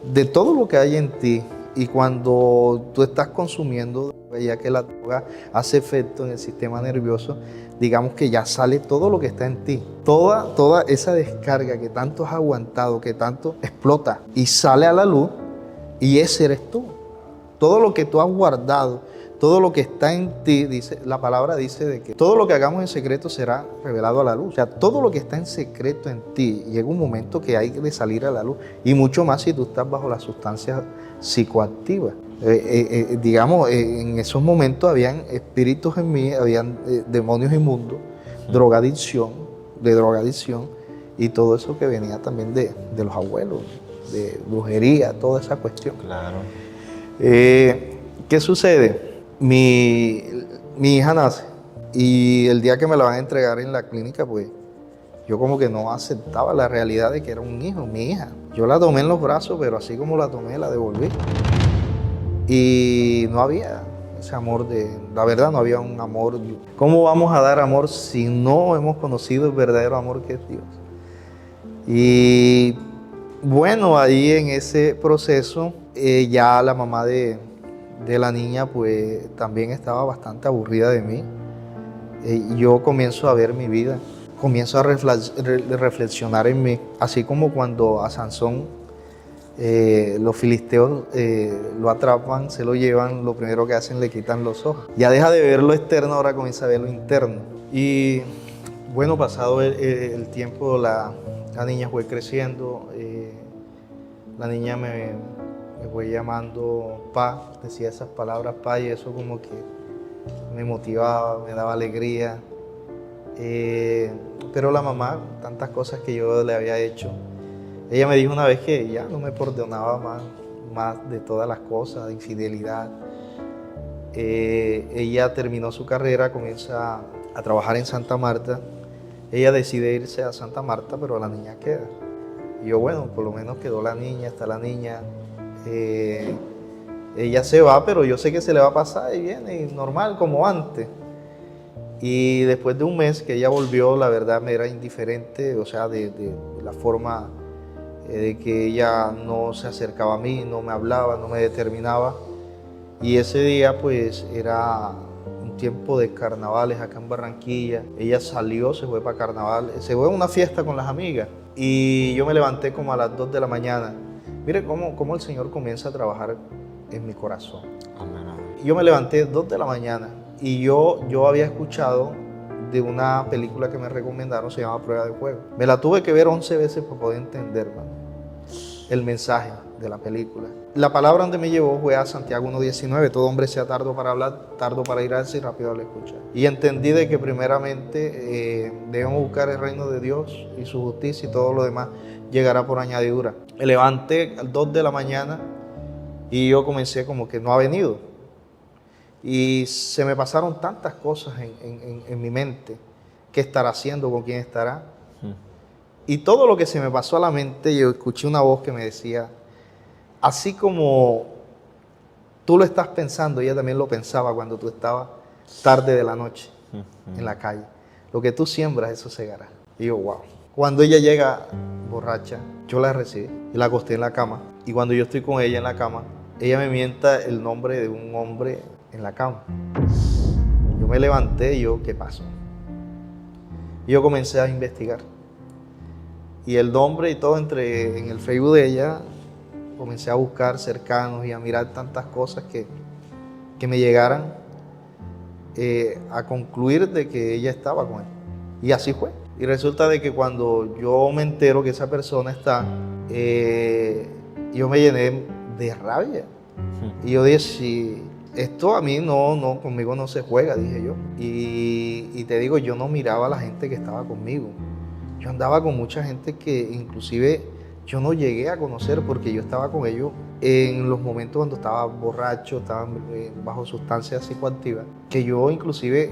de todo lo que hay en ti, y cuando tú estás consumiendo, ya que la droga hace efecto en el sistema nervioso, digamos que ya sale todo lo que está en ti. Toda esa descarga que tanto has aguantado, que tanto explota y sale a la luz, y ese eres tú. Todo lo que tú has guardado, todo lo que está en ti, dice, la palabra dice de que todo lo que hagamos en secreto será revelado a la luz. O sea, todo lo que está en secreto en ti, llega un momento que hay de salir a la luz. Y mucho más si tú estás bajo las sustancias psicoactivas. Digamos, en esos momentos habían espíritus en mí, habían demonios inmundos, drogadicción, y todo eso que venía también de los abuelos, de brujería, toda esa cuestión. Claro. ¿Qué sucede? Mi hija nace y el día que me la van a entregar en la clínica, pues yo como que no aceptaba la realidad de que era un hijo, mi hija. Yo la tomé en los brazos, pero así como la tomé, la devolví. Y no había ese amor la verdad no había un amor. ¿Cómo vamos a dar amor si no hemos conocido el verdadero amor que es Dios? Y bueno, ahí en ese proceso, ya la mamá de la niña pues también estaba bastante aburrida de mí. Yo comienzo a ver mi vida, comienzo a reflexionar en mí, así como cuando a Sansón los filisteos lo atrapan, se lo llevan, lo primero que hacen le quitan los ojos. Ya deja de ver lo externo, ahora comienza a ver lo interno. Y bueno, pasado el tiempo, la niña fue creciendo, la niña me fue llamando Pa, decía esas palabras Pa, y eso como que me motivaba, me daba alegría. Pero la mamá, tantas cosas que yo le había hecho, ella me dijo una vez que ya no me perdonaba más de todas las cosas, de infidelidad. Ella terminó su carrera, comienza a trabajar en Santa Marta. Ella decide irse a Santa Marta, pero la niña queda. Y yo, bueno, por lo menos quedó la niña, está la niña. Ella se va, pero yo sé que se le va a pasar y viene, y normal, como antes. Y después de un mes que ella volvió, la verdad me era indiferente, o sea, de la forma de que ella no se acercaba a mí, no me hablaba, no me determinaba. Y ese día pues era un tiempo de carnavales acá en Barranquilla. Ella salió, se fue para carnaval, se fue a una fiesta con las amigas. Y yo me levanté como a las 2 de la mañana. Mire cómo el Señor comienza a trabajar en mi corazón. Amén. Yo me levanté 2 de la mañana y yo había escuchado de una película que me recomendaron, se llama Prueba de Fuego. Me la tuve que ver 11 veces para poder entender, hermano, el mensaje de la película. La palabra donde me llevó fue a Santiago 1:19, todo hombre sea tardo para hablar, tardo para irse y rápido al escuchar. Y entendí de que primeramente debemos buscar el reino de Dios y su justicia, y todo lo demás llegará por añadidura. Me levanté a las 2 de la mañana y yo comencé como que no ha venido. Y se me pasaron tantas cosas en mi mente. ¿Qué estará haciendo? ¿Con quién estará? Y todo lo que se me pasó a la mente, yo escuché una voz que me decía, así como tú lo estás pensando, ella también lo pensaba cuando tú estabas tarde de la noche en la calle. Lo que tú siembras, eso segará. Y yo, wow. Cuando ella llega borracha, yo la recibí y la acosté en la cama. Y cuando yo estoy con ella en la cama, ella me mienta el nombre de un hombre en la cama. Yo me levanté y yo, ¿qué pasó? Y yo comencé a investigar. Y el nombre y todo entré en el Facebook de ella, comencé a buscar cercanos y a mirar tantas cosas que me llegaran a concluir de que ella estaba con él. Y así fue. Y resulta de que cuando yo me entero que esa persona está, yo me llené de rabia. Y yo dije, si esto a mí conmigo no se juega, dije yo. Y te digo, yo no miraba a la gente que estaba conmigo. Yo andaba con mucha gente que inclusive yo no llegué a conocer porque yo estaba con ellos en los momentos cuando estaba borracho, estaba bajo sustancias psicoactivas, que yo inclusive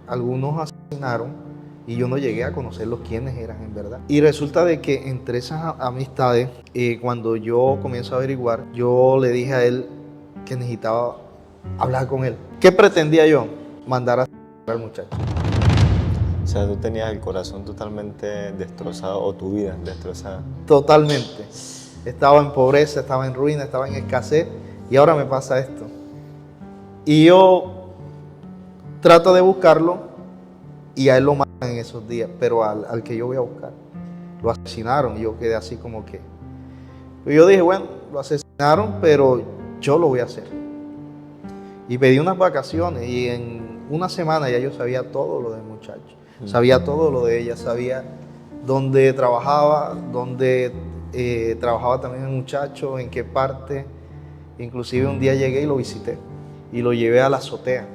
algunos asesinaron y yo no llegué a conocerlos quiénes eran en verdad. Y resulta de que entre esas amistades, cuando yo comienzo a averiguar, yo le dije a él que necesitaba hablar con él. ¿Qué pretendía yo? Mandar a al muchacho. O sea, tú tenías el corazón totalmente destrozado, o tu vida destrozada. Totalmente. Estaba en pobreza, estaba en ruina, estaba en escasez, y ahora me pasa esto. Y yo trato de buscarlo y a él lo matan en esos días, pero al que yo voy a buscar lo asesinaron y yo quedé así como que... Yo dije, bueno, lo asesinaron, pero yo lo voy a hacer. Y pedí unas vacaciones y en una semana ya yo sabía todo lo del muchacho. Sabía todo lo de ella, sabía dónde trabajaba, dónde trabajaba también el muchacho, en qué parte. Inclusive un día llegué y lo visité y lo llevé a la azotea.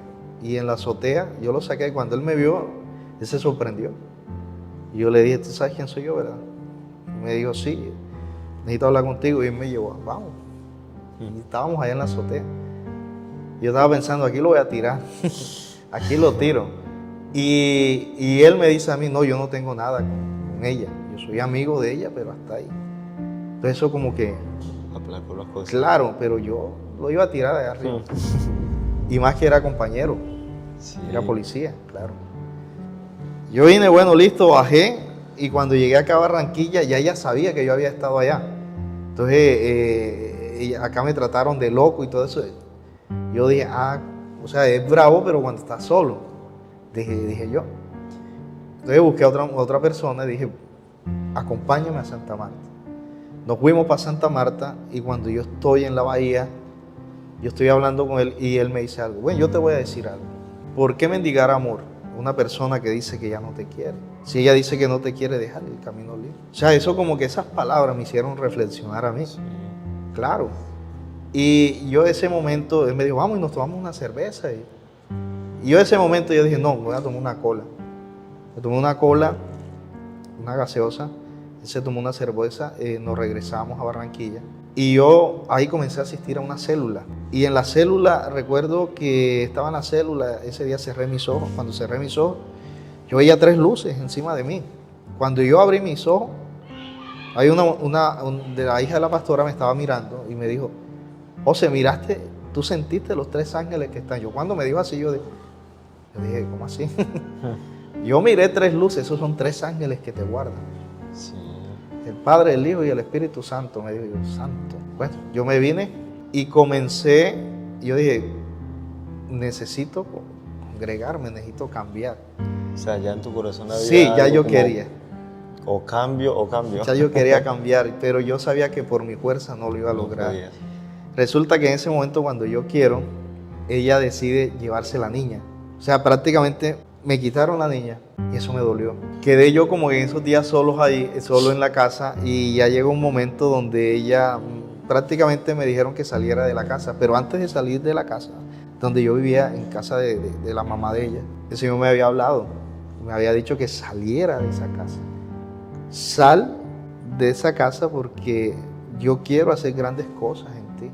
Y en la azotea yo lo saqué y cuando él me vio, él se sorprendió. Y yo le dije, ¿tú sabes quién soy yo, verdad? Y me dijo, sí, necesito hablar contigo. Y él me llevó, vamos. Y estábamos allá en la azotea. Yo estaba pensando, aquí lo voy a tirar, aquí lo tiro. Y él me dice a mí, no, yo no tengo nada con ella. Yo soy amigo de ella, pero hasta ahí. Entonces eso como que, Aplacó las cosas. claro, pero yo lo iba a tirar allá arriba. Y más que era compañero, Sí. era policía, claro. Yo vine, bueno, listo, bajé. Y cuando llegué acá a Barranquilla, ya ella sabía que yo había estado allá. Entonces, acá me trataron de loco y todo eso. Yo dije, o sea, es bravo, pero cuando está solo, dije yo. Entonces busqué a otra persona y dije, acompáñame a Santa Marta. Nos fuimos para Santa Marta y cuando yo estoy en la bahía, yo estoy hablando con él y él me dice algo. Bueno, yo te voy a decir algo. ¿Por qué mendigar amor? Una persona que dice que ya no te quiere. Si ella dice que no te quiere, déjale el camino libre. O sea, eso como que esas palabras me hicieron reflexionar a mí. Sí. Claro. Y yo ese momento, él me dijo, vamos y nos tomamos una cerveza. Y yo ese momento yo dije, no, me voy a tomar una cola. Me tomé una cola, una gaseosa. Él se tomó una cerveza, nos regresamos a Barranquilla. Y yo ahí comencé a asistir a una célula. Y en la célula, recuerdo que estaba en la célula, ese día cerré mis ojos. Cuando cerré mis ojos, yo veía 3 luces encima de mí. Cuando yo abrí mis ojos, hay de la hija de la pastora me estaba mirando y me dijo, José, miraste, tú sentiste los 3 ángeles que están. Yo cuando me dijo así, yo dije, ¿cómo así? Yo miré 3 luces, esos son 3 ángeles que te guardan. Sí. El Padre, el Hijo y el Espíritu Santo. Me dijo yo, santo. Bueno, yo me vine y comencé, yo dije, necesito congregarme, necesito cambiar. O sea, ya en tu corazón había Sí, ya algo yo como, quería. O cambio o cambio. Ya yo quería cambiar, pero yo sabía que por mi fuerza no lo iba a No lograr. podías. Resulta que en ese momento cuando yo quiero, ella decide llevarse la niña. O sea, prácticamente me quitaron la niña y eso me dolió. Quedé yo como en esos días solos ahí, solo en la casa y ya llegó un momento donde ella prácticamente me dijeron que saliera de la casa. Pero antes de salir de la casa, donde yo vivía en casa de la mamá de ella, el Señor me había hablado, me había dicho que saliera de esa casa. Sal de esa casa porque yo quiero hacer grandes cosas en ti,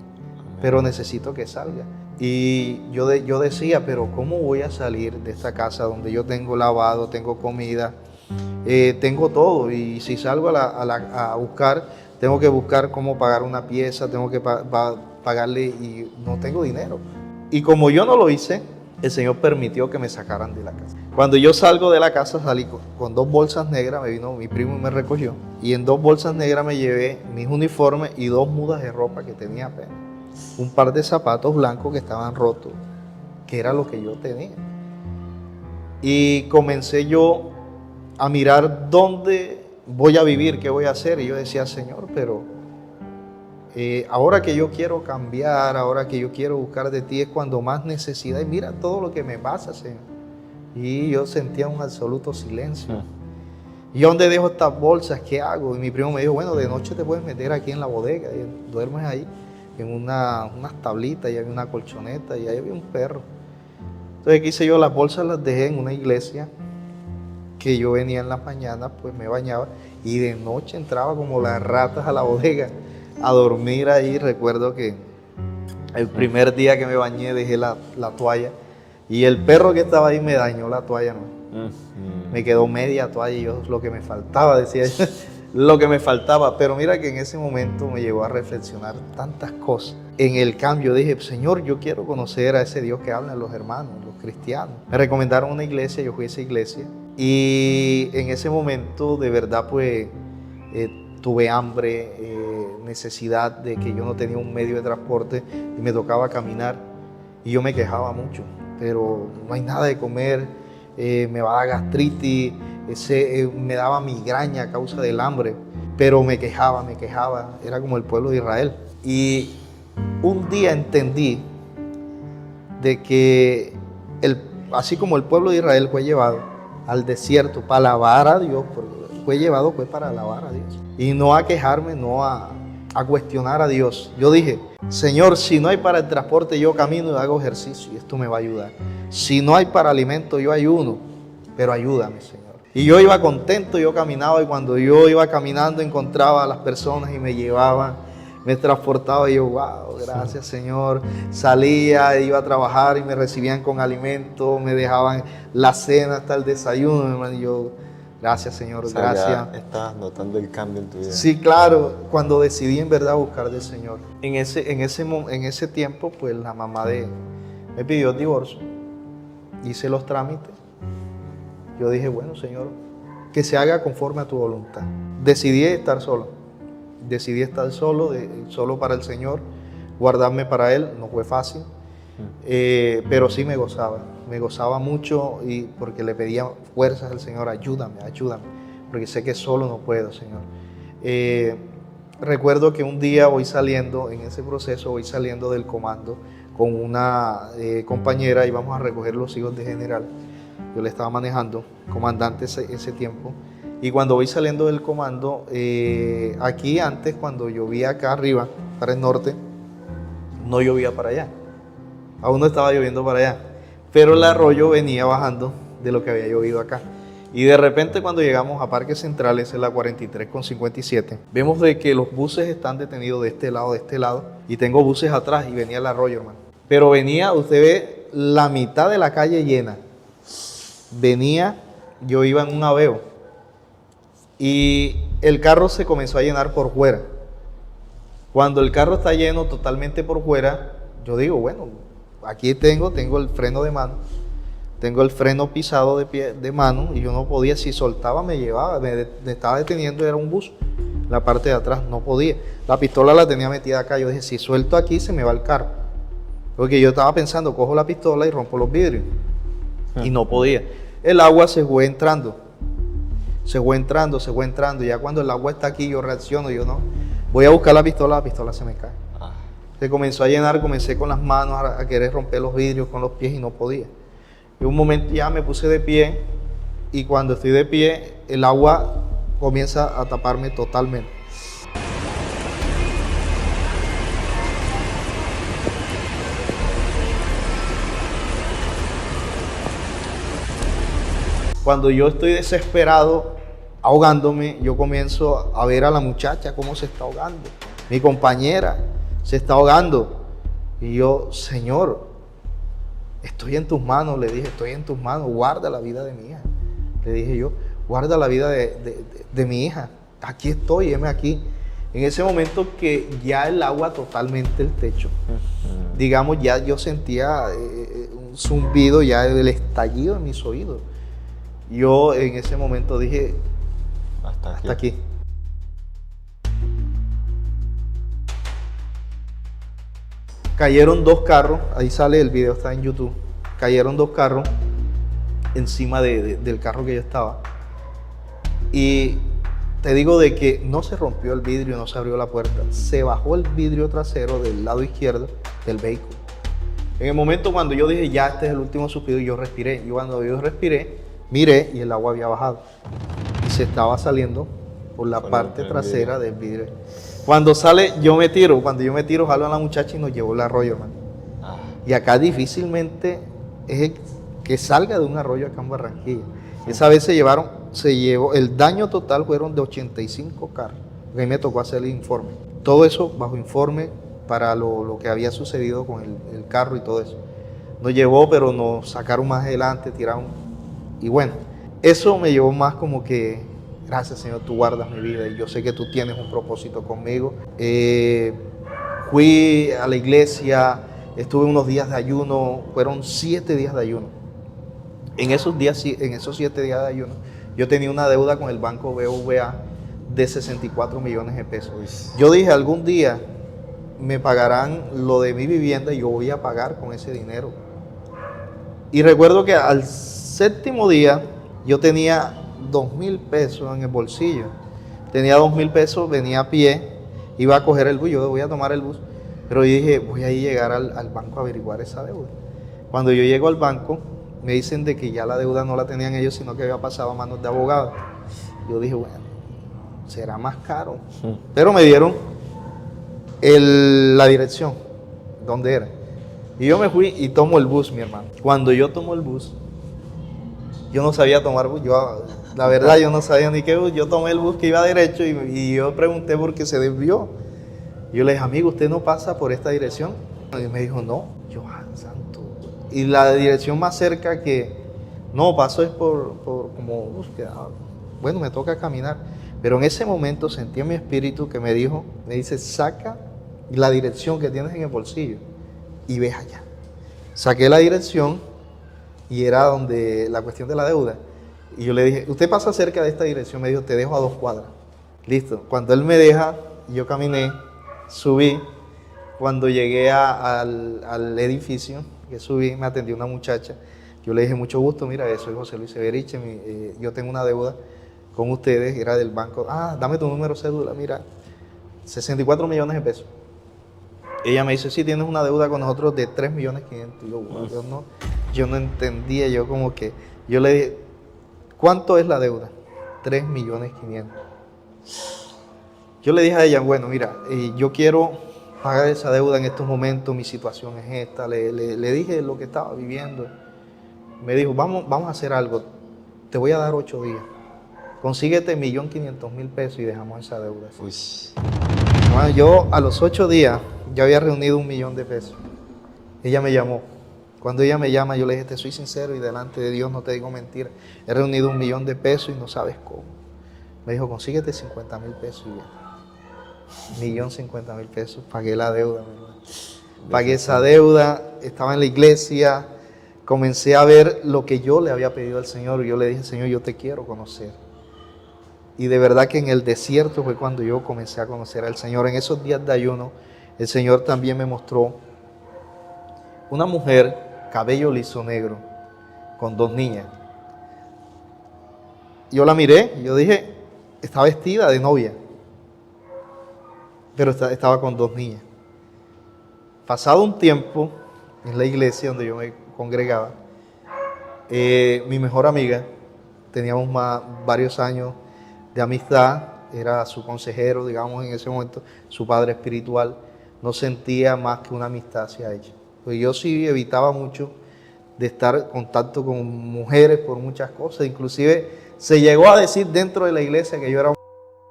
pero necesito que salga. Y yo decía, pero ¿cómo voy a salir de esta casa donde yo tengo lavado, tengo comida, tengo todo? Y si salgo a buscar, tengo que buscar cómo pagar una pieza, tengo que pagarle y no tengo dinero. Y como yo no lo hice, el Señor permitió que me sacaran de la casa. Cuando yo salgo de la casa, salí con 2 bolsas negras, me vino mi primo y me recogió. Y en 2 bolsas negras me llevé mis uniformes y 2 mudas de ropa que tenía apenas. Un par de zapatos blancos que estaban rotos, que era lo que yo tenía. Y comencé yo a mirar dónde voy a vivir, qué voy a hacer. Y yo decía, Señor, pero ahora que yo quiero cambiar, ahora que yo quiero buscar de ti, es cuando más necesidad. Y mira todo lo que me pasa, Señor. Y yo sentía un absoluto silencio. ¿Y dónde dejo estas bolsas? ¿Qué hago? Y mi primo me dijo, bueno, de noche te puedes meter aquí en la bodega y duermes ahí en unas tablitas y había una colchoneta y ahí había un perro. Entonces, ¿qué hice yo? Las bolsas las dejé en una iglesia que yo venía en las mañanas, pues me bañaba y de noche entraba como las ratas a la bodega a dormir ahí. Recuerdo que el primer día que me bañé dejé la toalla y el perro que estaba ahí me dañó la toalla, ¿no? Me quedó media toalla y yo lo que me faltaba, decía yo, lo que me faltaba. Pero mira que en ese momento me llevó a reflexionar tantas cosas. En el cambio dije, Señor, yo quiero conocer a ese Dios que hablan los hermanos, los cristianos. Me recomendaron una iglesia, yo fui a esa iglesia y en ese momento de verdad pues tuve hambre, necesidad de que yo no tenía un medio de transporte y me tocaba caminar y yo me quejaba mucho, pero no hay nada de comer, me va a dar gastritis, me daba migraña a causa del hambre, pero me quejaba, era como el pueblo de Israel. Y un día entendí de que así como el pueblo de Israel fue llevado al desierto para alabar a Dios, fue para alabar a Dios. Y no a quejarme, no a cuestionar a Dios. Yo dije, Señor, si no hay para el transporte, yo camino y hago ejercicio y esto me va a ayudar. Si no hay para alimento, yo ayuno, pero ayúdame, Señor. Y yo iba contento, yo caminaba y cuando yo iba caminando encontraba a las personas y me llevaban, me transportaba y yo, wow, gracias Señor. Salía, iba a trabajar y me recibían con alimento, me dejaban la cena hasta el desayuno, hermano, y yo, gracias Señor, O sea, gracias. ya estabas notando el cambio en tu vida. Sí, claro, cuando decidí en verdad buscar del Señor. En ese tiempo, pues la mamá me pidió el divorcio, hice los trámites. Yo dije, bueno Señor, que se haga conforme a tu voluntad. Decidí estar solo. Decidí estar solo para el Señor, guardarme para Él. No fue fácil, pero sí me gozaba mucho y porque le pedía fuerzas al Señor, ayúdame, porque sé que solo no puedo, Señor. Recuerdo que un día en ese proceso voy saliendo del comando con una compañera, íbamos a recoger los hijos de general. Yo le estaba manejando, comandante ese tiempo. Y cuando voy saliendo del comando, aquí antes cuando llovía acá arriba, para el norte, no llovía para allá. Aún no estaba lloviendo para allá. Pero el arroyo venía bajando de lo que había llovido acá. Y de repente cuando llegamos a Parque Central, esa es la 43 con 57, vemos de que los buses están detenidos de este lado, y tengo buses atrás y venía el arroyo, hermano. Pero venía, usted ve la mitad de la calle llena. Yo iba en un Aveo. Y el carro se comenzó a llenar por fuera. Cuando el carro está lleno totalmente por fuera, yo digo, bueno, aquí tengo el freno de mano, tengo el freno pisado de mano y yo no podía, si soltaba me llevaba, me estaba deteniendo, era un bus, la parte de atrás, no podía. La pistola la tenía metida acá, yo dije, si suelto aquí se me va el carro. Porque yo estaba pensando, cojo la pistola y rompo los vidrios. Y no podía. El agua se fue entrando. Se fue entrando, y ya cuando el agua está aquí yo reacciono, yo no, voy a buscar la pistola se me cae. Se comenzó a llenar, comencé con las manos a querer romper los vidrios con los pies y no podía. Y un momento ya me puse de pie y cuando estoy de pie el agua comienza a taparme totalmente. Cuando yo estoy desesperado, ahogándome, yo comienzo a ver a la muchacha cómo se está ahogando. Mi compañera se está ahogando. Y yo, Señor, estoy en tus manos, le dije, estoy en tus manos, guarda la vida de mi hija. Le dije yo, guarda la vida de mi hija. Aquí estoy, heme aquí. En ese momento que ya el agua totalmente el techo. Digamos, ya yo sentía un zumbido, ya el estallido en mis oídos. Yo en ese momento dije, hasta aquí. Cayeron 2 carros, ahí sale el video, está en YouTube. Cayeron 2 carros encima del carro que yo estaba. Y te digo de que no se rompió el vidrio, no se abrió la puerta. Se bajó el vidrio trasero del lado izquierdo del vehículo. En el momento cuando yo dije, ya este es el último suspiro, yo respiré. Y cuando yo respiré, miré y el agua había bajado. Y se estaba saliendo por la parte trasera del vidrio. Cuando sale, cuando yo me tiro, jalo a la muchacha y nos llevó el arroyo, hermano. Y acá difícilmente es que salga de un arroyo acá en Barranquilla. Esa vez se llevó, el daño total fueron de 85 carros. A mí me tocó hacer el informe. Todo eso bajo informe para lo que había sucedido con el carro y todo eso. Nos llevó, pero nos sacaron más adelante, tiraron. Y bueno, eso me llevó más como que, gracias Señor, tú guardas mi vida y yo sé que tú tienes un propósito conmigo. Fui a la iglesia, estuve unos días de ayuno, fueron 7 días de ayuno. En esos 7 días de ayuno, yo tenía una deuda con el banco BBVA de 64 millones de pesos. Yo dije, algún día me pagarán lo de mi vivienda y yo voy a pagar con ese dinero. Y recuerdo que al 7º día yo tenía 2.000 pesos en el bolsillo. Tenía 2.000 pesos, venía a pie, iba a coger el bus, yo voy a tomar el bus. Pero yo dije, voy a llegar al banco a averiguar esa deuda. Cuando yo llego al banco, me dicen de que ya la deuda no la tenían ellos, sino que había pasado a manos de abogados. Yo dije, bueno, será más caro. Pero me dieron la dirección, donde era. Y yo me fui y tomo el bus, mi hermano. Cuando yo tomo el bus, yo no sabía tomar bus. La verdad, yo no sabía ni qué bus. Yo tomé el bus que iba derecho y yo pregunté por qué se desvió. Yo le dije, amigo, ¿usted no pasa por esta dirección? Y me dijo, no. Yo, santo. Y la dirección más cerca que no paso es por como búsqueda. Bueno, me toca caminar. Pero en ese momento sentí en mi espíritu que me dice, saca la dirección que tienes en el bolsillo y ves allá. Saqué la dirección y era donde la cuestión de la deuda. Y yo le dije, ¿usted pasa cerca de esta dirección? Me dijo, te dejo a 2 cuadras. Listo. Cuando él me deja, yo caminé, subí. Cuando llegué al edificio, que subí, me atendió una muchacha. Yo le dije, mucho gusto, mira, soy José Luis Severiche, yo tengo una deuda con ustedes, era del banco. Dame tu número de cédula, mira, 64 millones de pesos. Ella me dice, sí, tienes una deuda con nosotros de 3.500.000. Yo no entendía, yo le dije, ¿cuánto es la deuda? 3.500.000. Yo le dije a ella, bueno, mira, yo quiero pagar esa deuda en estos momentos, mi situación es esta. Le dije lo que estaba viviendo. Me dijo, vamos a hacer algo, te voy a dar 8 días. Consíguete 1.500.000 pesos y dejamos esa deuda. Uy. Bueno, yo a los 8 días ya había reunido 1.000.000 de pesos. Ella me llamó. Cuando ella me llama, yo le dije, te soy sincero y delante de Dios no te digo mentira. He reunido 1.000.000 de pesos y no sabes cómo. Me dijo, consíguete 50.000 pesos y ya. 1.050.000 pesos. Pagué la deuda, mi hermano. Pagué esa deuda, estaba en la iglesia, comencé a ver lo que yo le había pedido al Señor. Y yo le dije, Señor, yo te quiero conocer. Y de verdad que en el desierto fue cuando yo comencé a conocer al Señor. En esos días de ayuno, el Señor también me mostró una mujer, cabello liso negro, con 2 niñas. Yo la miré, yo dije, está vestida de novia, pero estaba con 2 niñas. Pasado un tiempo, en la iglesia donde yo me congregaba, mi mejor amiga, teníamos varios años de amistad, era su consejero, digamos, en ese momento, su padre espiritual, no sentía más que una amistad hacia ella. Pues yo sí evitaba mucho de estar en contacto con mujeres por muchas cosas, inclusive se llegó a decir dentro de la iglesia que yo era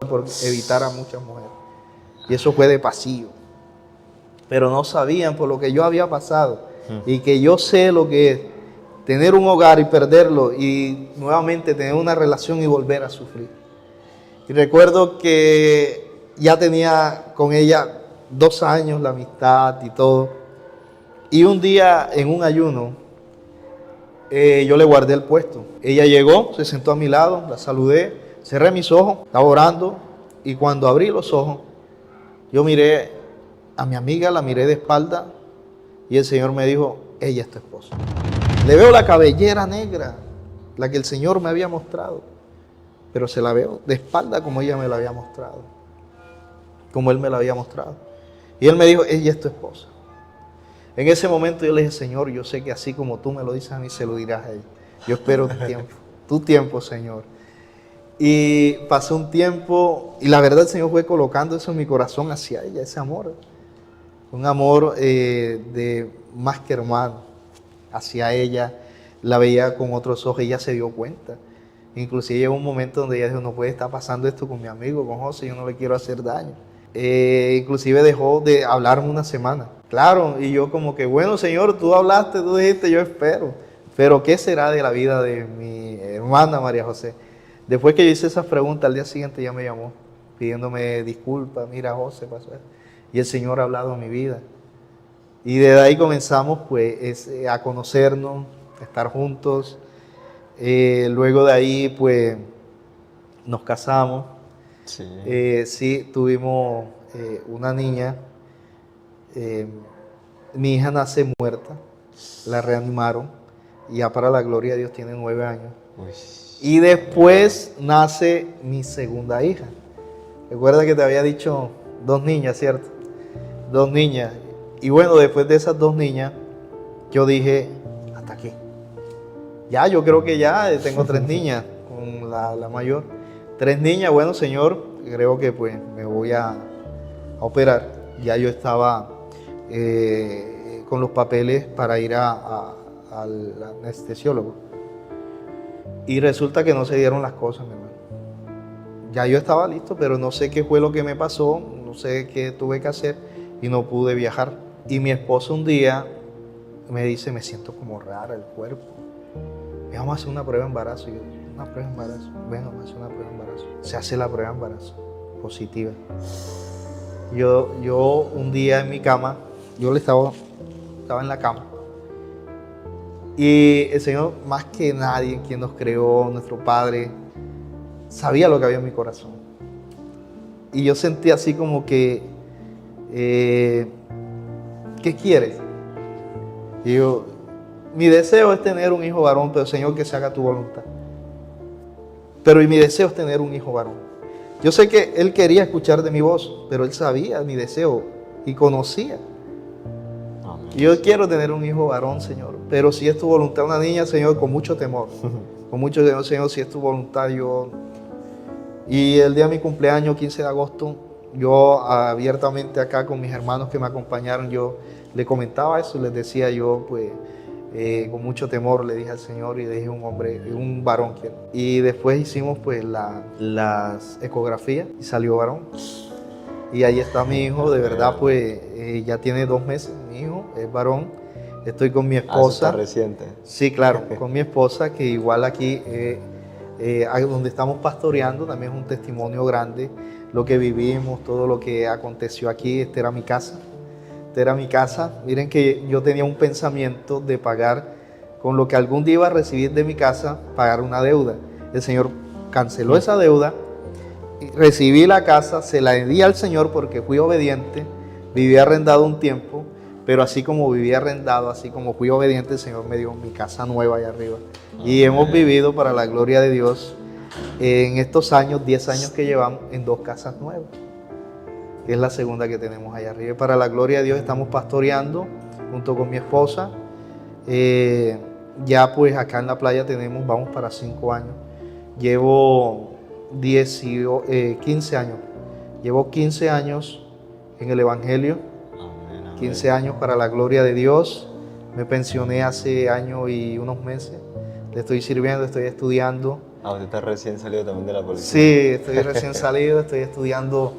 por evitar a muchas mujeres, y eso fue de pasillo, pero no sabían por lo que yo había pasado, y que yo sé lo que es tener un hogar y perderlo, y nuevamente tener una relación y volver a sufrir. Y recuerdo que ya tenía con ella 2 años la amistad y todo. Y un día en un ayuno, yo le guardé el puesto. Ella llegó, se sentó a mi lado, la saludé, cerré mis ojos, estaba orando. Y cuando abrí los ojos, yo miré a mi amiga, la miré de espalda. Y el Señor me dijo, ella es tu esposa. Le veo la cabellera negra, la que el Señor me había mostrado. Pero se la veo de espalda como ella me la había mostrado, como él me la había mostrado. Y él me dijo, ella es tu esposa. En ese momento yo le dije, Señor, yo sé que así como tú me lo dices a mí, se lo dirás a ella. Yo espero tu tiempo, Señor. Y pasó un tiempo y la verdad el Señor fue colocando eso en mi corazón hacia ella, ese amor. Un amor de más que hermano hacia ella. La veía con otros ojos, ella se dio cuenta. Inclusive llegó un momento donde ella dijo, no puede estar pasando esto con mi amigo, con José, yo no le quiero hacer daño. Inclusive dejó de hablarme una semana. Claro, y yo como que, bueno, Señor, tú hablaste, tú dijiste, yo espero. Pero ¿qué será de la vida de mi hermana María José? Después que yo hice esas preguntas, al día siguiente ella me llamó, pidiéndome disculpas, mira José, pasó esto. Y el Señor ha hablado en mi vida. Y desde ahí comenzamos pues a conocernos, a estar juntos. Luego de ahí pues nos casamos. Sí. Sí, tuvimos una niña. Mi hija nace muerta, la reanimaron y ya para la gloria de Dios tiene 9 años. Uy. Y después nace mi segunda hija. Recuerda que te había dicho 2 niñas, ¿cierto? 2 niñas. Y bueno, después de esas 2 niñas, yo dije, hasta aquí. Ya, yo creo que ya tengo 3 niñas con la mayor. 3 niñas, bueno, Señor, creo que pues me voy a operar. Ya yo estaba con los papeles para ir al anestesiólogo. Y resulta que no se dieron las cosas, mi hermano. Ya yo estaba listo, pero no sé qué fue lo que me pasó, no sé qué tuve que hacer y no pude viajar. Y mi esposa un día me dice, me siento como rara el cuerpo. Vamos a hacer una prueba de embarazo. Y yo, una prueba de embarazo. Venga, vamos a hacer una prueba de embarazo. Se hace la prueba de embarazo, positiva. Yo un día en mi cama, yo estaba en la cama. Y el Señor, más que nadie, quien nos creó, nuestro Padre, sabía lo que había en mi corazón. Y yo sentí así como que, ¿qué quieres? Y yo, mi deseo es tener un hijo varón, pero Señor, que se haga tu voluntad. Pero mi deseo es tener un hijo varón. Yo sé que Él quería escuchar de mi voz, pero Él sabía mi deseo y conocía. Y yo quiero tener un hijo varón, Señor, pero si es tu voluntad, una niña, Señor, con mucho temor. Con mucho temor, Señor, si es tu voluntad, yo... Y el día de mi cumpleaños, 15 de agosto, yo abiertamente acá con mis hermanos que me acompañaron, yo le comentaba eso, les decía yo, pues, con mucho temor le dije al Señor y le dije un varón quiero. Y después hicimos pues las ecografías y salió varón. Y ahí está mi hijo, de verdad pues ya tiene 2 meses, mi hijo es varón. Estoy con mi esposa. Está reciente. Sí, claro, con mi esposa, que igual aquí donde estamos pastoreando también es un testimonio grande, lo que vivimos, todo lo que aconteció aquí. Esta era mi casa. Era mi casa. Miren que yo tenía un pensamiento de pagar con lo que algún día iba a recibir de mi casa, pagar una deuda. El Señor canceló esa deuda, recibí la casa, se la di al Señor porque fui obediente, viví arrendado un tiempo, pero así como viví arrendado, así como fui obediente, el Señor me dio mi casa nueva allá arriba. Y hemos vivido para la gloria de Dios en estos años, 10 años que llevamos, en 2 casas nuevas. Es la segunda que tenemos allá arriba. Para la gloria de Dios estamos pastoreando junto con mi esposa. Ya pues acá en la playa vamos para 5 años. Llevo 15 años. Llevo 15 años en el Evangelio. Amén, amén. 15 años para la gloria de Dios. Me pensioné hace año y unos meses. Le estoy sirviendo, estoy estudiando. Usted está recién salido también de la policía. Sí, estoy recién salido, estoy estudiando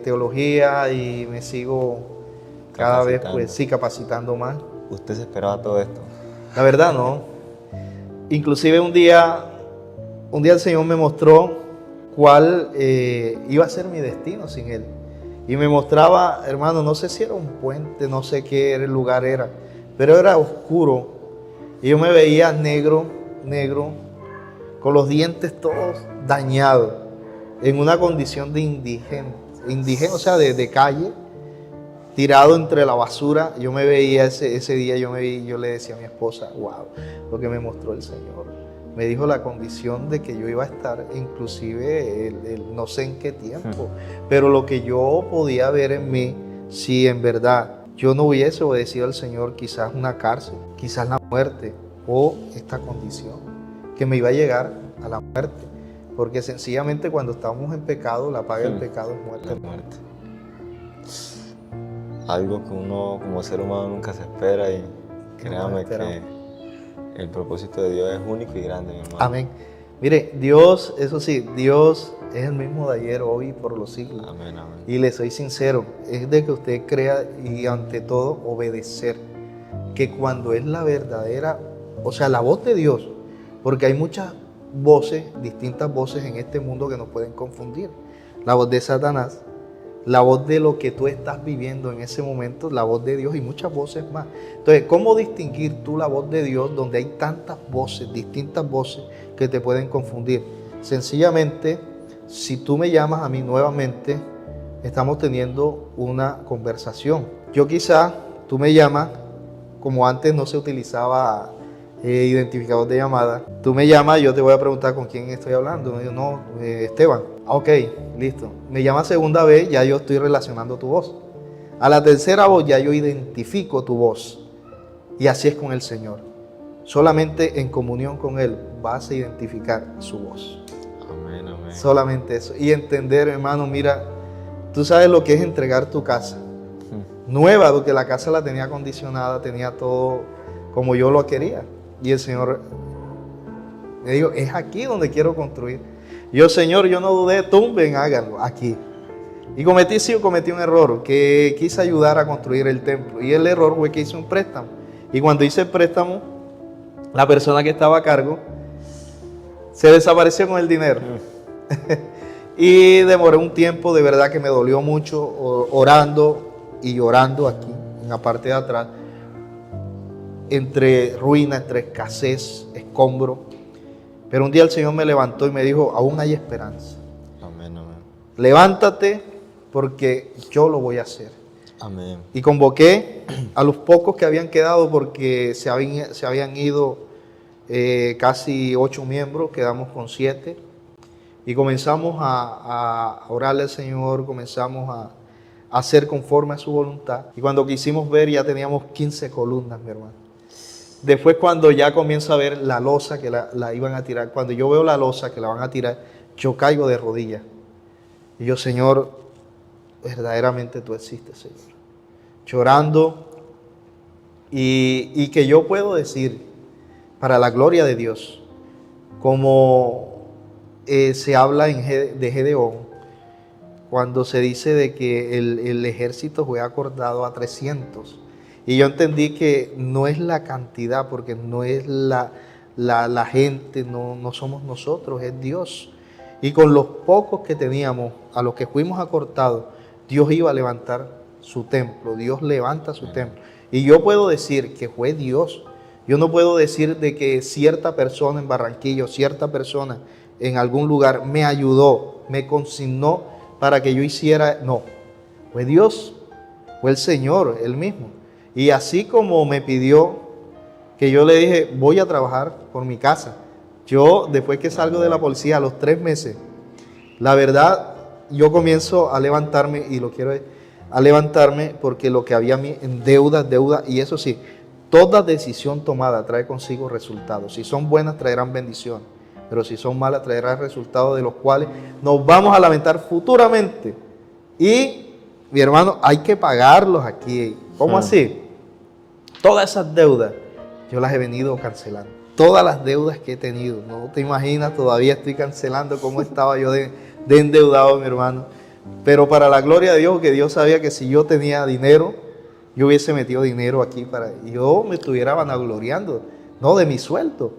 teología y me sigo cada vez pues sí capacitando más. ¿Usted se esperaba todo esto? La verdad no. Inclusive un día el Señor me mostró cuál iba a ser mi destino sin Él. Y me mostraba, hermano, no sé si era un puente, no sé qué lugar era, pero era oscuro. Y yo me veía negro, con los dientes todos dañados, en una condición de indigente, o sea, de calle, tirado entre la basura. Yo me veía ese día, yo le decía a mi esposa, wow, lo que me mostró el Señor. Me dijo la condición de que yo iba a estar, inclusive, no sé en qué tiempo, pero lo que yo podía ver en mí, si en verdad yo no hubiese obedecido al Señor, quizás una cárcel, quizás la muerte o esta condición, que me iba a llegar a la muerte. Porque sencillamente cuando estamos en pecado, la paga del pecado es muerte. La muerte. Algo que uno como ser humano nunca se espera y créame que el propósito de Dios es único y grande, mi hermano. Amén. Mire, Dios, eso sí, Dios es el mismo de ayer, hoy y por los siglos. Amén, amén. Y le soy sincero, es de que usted crea y ante todo obedecer. Que cuando es la verdadera, o sea, la voz de Dios, porque hay muchas voces, distintas voces en este mundo que nos pueden confundir. La voz de Satanás, la voz de lo que tú estás viviendo en ese momento, la voz de Dios y muchas voces más. Entonces, ¿cómo distinguir tú la voz de Dios donde hay tantas voces, distintas voces que te pueden confundir? Sencillamente, si tú me llamas a mí nuevamente, estamos teniendo una conversación. Yo quizás, tú me llamas, como antes no se utilizaba identificador de llamada. Tú me llamas y yo te voy a preguntar con quién estoy hablando. Me digo, no, Esteban. Ok, listo. Me llama segunda vez, ya yo estoy relacionando tu voz. A la tercera voz ya yo identifico tu voz. Y así es con el Señor. Solamente en comunión con Él vas a identificar su voz. Amén, amén. Solamente eso. Y entender, hermano, mira, tú sabes lo que es entregar tu casa. Nueva, porque la casa la tenía acondicionada, tenía todo como yo lo quería. Y el Señor me dijo, es aquí donde quiero construir. Yo, Señor, yo no dudé, tumben, háganlo, aquí. Y cometí un error, que quise ayudar a construir el templo. Y el error fue que hice un préstamo. Y cuando hice el préstamo, la persona que estaba a cargo se desapareció con el dinero. Y demoré un tiempo, de verdad que me dolió mucho, orando y llorando aquí, en la parte de atrás, entre ruina, entre escasez, escombro. Pero un día el Señor me levantó y me dijo, aún hay esperanza. Amén, amén. Levántate porque yo lo voy a hacer. Amén. Y convoqué a los pocos que habían quedado porque se habían ido casi 8 miembros, quedamos con 7. Y comenzamos a orarle al Señor, comenzamos a hacer conforme a su voluntad. Y cuando quisimos ver ya teníamos 15 columnas, mi hermano. Después cuando ya comienzo a ver la losa que la iban a tirar, cuando yo veo la losa que la van a tirar, yo caigo de rodillas. Y yo, Señor, verdaderamente tú existes, Señor. Llorando y que yo puedo decir, para la gloria de Dios, como se habla de Gedeón, cuando se dice de que el ejército fue acordado a 300. Y yo entendí que no es la cantidad, porque no es la gente, no somos nosotros, es Dios. Y con los pocos que teníamos, a los que fuimos acortados, Dios iba a levantar su templo. Dios levanta su templo. Y yo puedo decir que fue Dios. Yo no puedo decir de que cierta persona en Barranquilla, cierta persona en algún lugar me ayudó, me consignó para que yo hiciera. No, fue Dios, fue el Señor, Él mismo. Y así como me pidió que yo le dije, voy a trabajar por mi casa. Yo, después que salgo de la policía, a los 3 meses, la verdad, yo comienzo a levantarme, y lo quiero a levantarme porque lo que había en deuda, y eso sí, toda decisión tomada trae consigo resultados. Si son buenas, traerán bendición, pero si son malas, traerán resultados de los cuales nos vamos a lamentar futuramente. Y, mi hermano, hay que pagarlos aquí. ¿Cómo así? Todas esas deudas, yo las he venido cancelando. Todas las deudas que he tenido, no te imaginas, todavía estoy cancelando cómo estaba yo de endeudado, mi hermano. Pero para la gloria de Dios, que Dios sabía que si yo tenía dinero, yo hubiese metido dinero aquí y yo me estuviera vanagloriando, no de mi sueldo.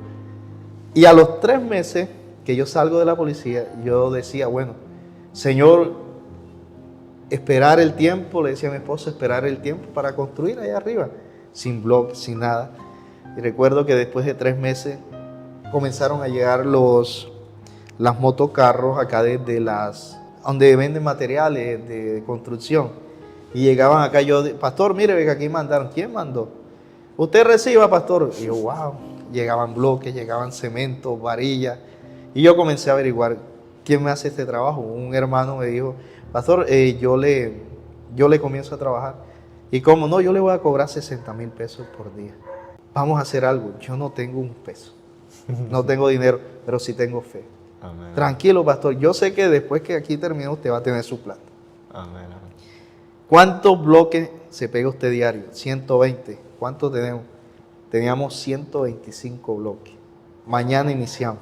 Y a los 3 meses que yo salgo de la policía, yo decía, bueno, Señor, esperar el tiempo, le decía a mi esposa, esperar el tiempo para construir allá arriba, sin bloques, sin nada. Y recuerdo que después de 3 meses comenzaron a llegar las motocarros acá desde donde venden materiales de construcción. Y llegaban acá, yo, pastor, mire, ve que aquí mandaron. ¿Quién mandó? Usted reciba, pastor. Y yo, wow, llegaban bloques, llegaban cementos, varillas. Y yo comencé a averiguar quién me hace este trabajo. Un hermano me dijo, pastor, yo le comienzo a trabajar. Y como no, yo le voy a cobrar 60,000 pesos por día. Vamos a hacer algo. Yo no tengo un peso, no tengo dinero, pero sí tengo fe. Amén. Tranquilo, pastor. Yo sé que después que aquí termine usted va a tener su plata. Amén. ¿Cuántos bloques se pega usted diario? 120. ¿Cuántos tenemos? Teníamos 125 bloques. Mañana iniciamos.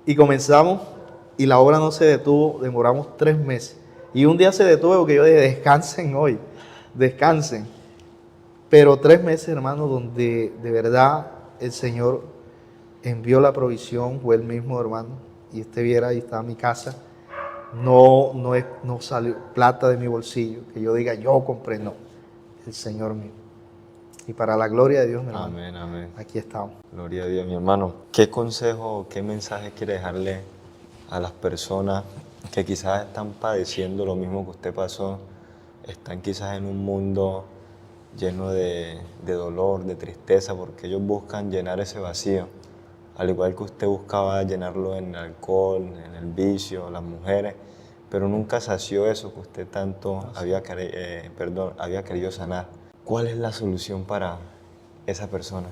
Y comenzamos y la obra no se detuvo. Demoramos 3 meses. Y un día se detuvo porque yo dije, descansen hoy. Descansen. Pero 3 meses, hermano, donde de verdad el Señor envió la provisión, fue el mismo, hermano. Y usted viera, ahí está mi casa. No salió plata de mi bolsillo, que yo diga, yo compré, no. El Señor mío. Y para la gloria de Dios, mi hermano, Amén, amén. aquí estamos. Gloria a Dios, mi hermano. ¿Qué consejo, qué mensaje quiere dejarle a las personas que quizás están padeciendo lo mismo que usted pasó? Están quizás en un mundo lleno de dolor, de tristeza, porque ellos buscan llenar ese vacío, al igual que usted buscaba llenarlo en el alcohol, en el vicio, las mujeres, pero nunca sació eso que usted tanto había querido sanar. ¿Cuál es la solución para esa persona?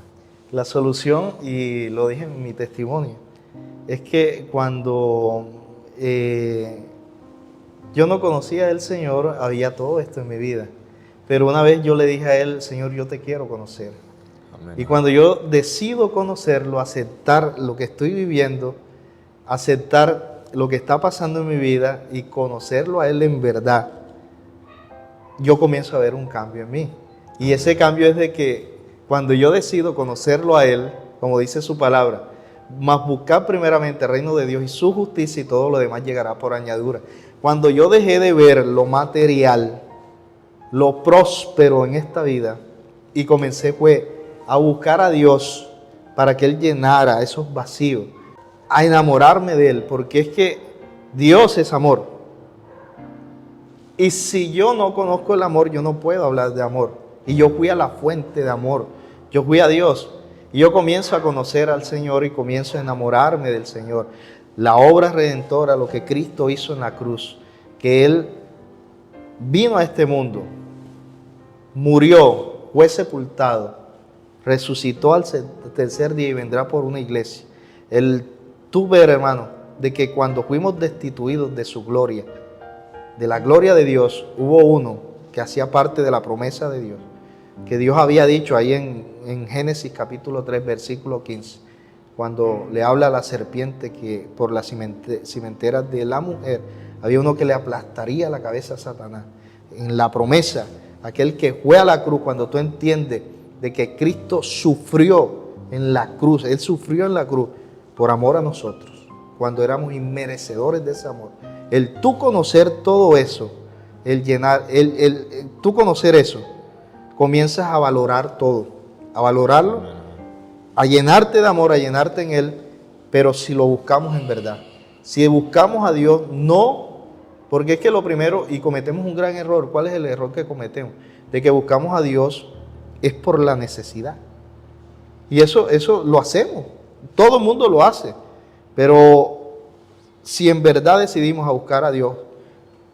La solución, y lo dije en mi testimonio, es que cuando yo no conocía al Señor, había todo esto en mi vida. Pero una vez yo le dije a Él, Señor, yo te quiero conocer. Amén. Y cuando yo decido conocerlo, aceptar lo que estoy viviendo, aceptar lo que está pasando en mi vida y conocerlo a Él en verdad, yo comienzo a ver un cambio en mí. Y ese cambio es de que cuando yo decido conocerlo a Él, como dice su palabra, mas buscar primeramente el reino de Dios y su justicia y todo lo demás llegará por añadidura. Cuando yo dejé de ver lo material, lo próspero en esta vida y comencé a buscar a Dios para que Él llenara esos vacíos, a enamorarme de Él, porque es que Dios es amor. Y si yo no conozco el amor, yo no puedo hablar de amor. Y yo fui a la fuente de amor, yo fui a Dios. Y yo comienzo a conocer al Señor y comienzo a enamorarme del Señor. La obra redentora, lo que Cristo hizo en la cruz, que Él vino a este mundo, murió, fue sepultado, resucitó al tercer día y vendrá por una iglesia. Tú ver, hermano, de que cuando fuimos destituidos de su gloria, de la gloria de Dios, hubo uno que hacía parte de la promesa de Dios, que Dios había dicho ahí en Génesis capítulo 3, versículo 15, cuando le habla a la serpiente que por las cimenteras de la mujer, había uno que le aplastaría la cabeza a Satanás. En la promesa, aquel que fue a la cruz, cuando tú entiendes de que Cristo sufrió en la cruz, Él sufrió en la cruz por amor a nosotros, cuando éramos inmerecedores de ese amor. El tú conocer todo eso, tú conocer eso, comienzas a valorar todo, a valorarlo, a llenarte de amor, a llenarte en Él, pero si lo buscamos en verdad. Si buscamos a Dios, no, porque es que lo primero, y cometemos un gran error. ¿Cuál es el error que cometemos? De que buscamos a Dios es por la necesidad. Y eso lo hacemos, todo el mundo lo hace, pero si en verdad decidimos a buscar a Dios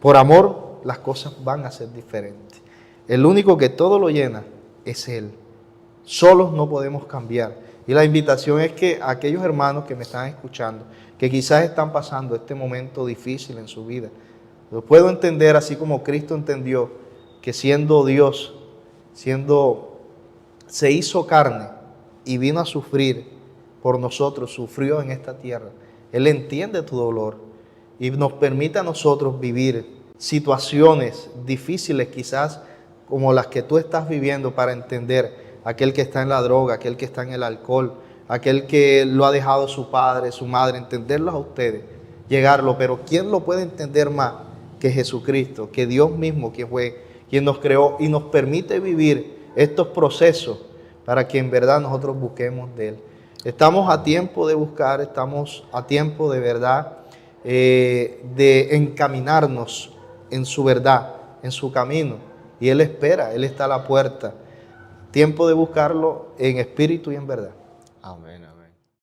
por amor, las cosas van a ser diferentes. El único que todo lo llena es Él. Solos no podemos cambiar. Y la invitación es que aquellos hermanos que me están escuchando, que quizás están pasando este momento difícil en su vida, lo puedo entender así como Cristo entendió que siendo Dios, se hizo carne y vino a sufrir por nosotros, sufrió en esta tierra. Él entiende tu dolor y nos permite a nosotros vivir situaciones difíciles quizás como las que tú estás viviendo, para entender aquel que está en la droga, aquel que está en el alcohol, aquel que lo ha dejado su padre, su madre, entenderlos a ustedes, llegarlo. Pero ¿quién lo puede entender más que Jesucristo, que Dios mismo, que fue quien nos creó y nos permite vivir estos procesos para que en verdad nosotros busquemos de Él? Estamos a tiempo de buscar, estamos a tiempo de verdad de encaminarnos en su verdad, en su camino. Y Él espera, Él está a la puerta. Tiempo de buscarlo en espíritu y en verdad. Amén.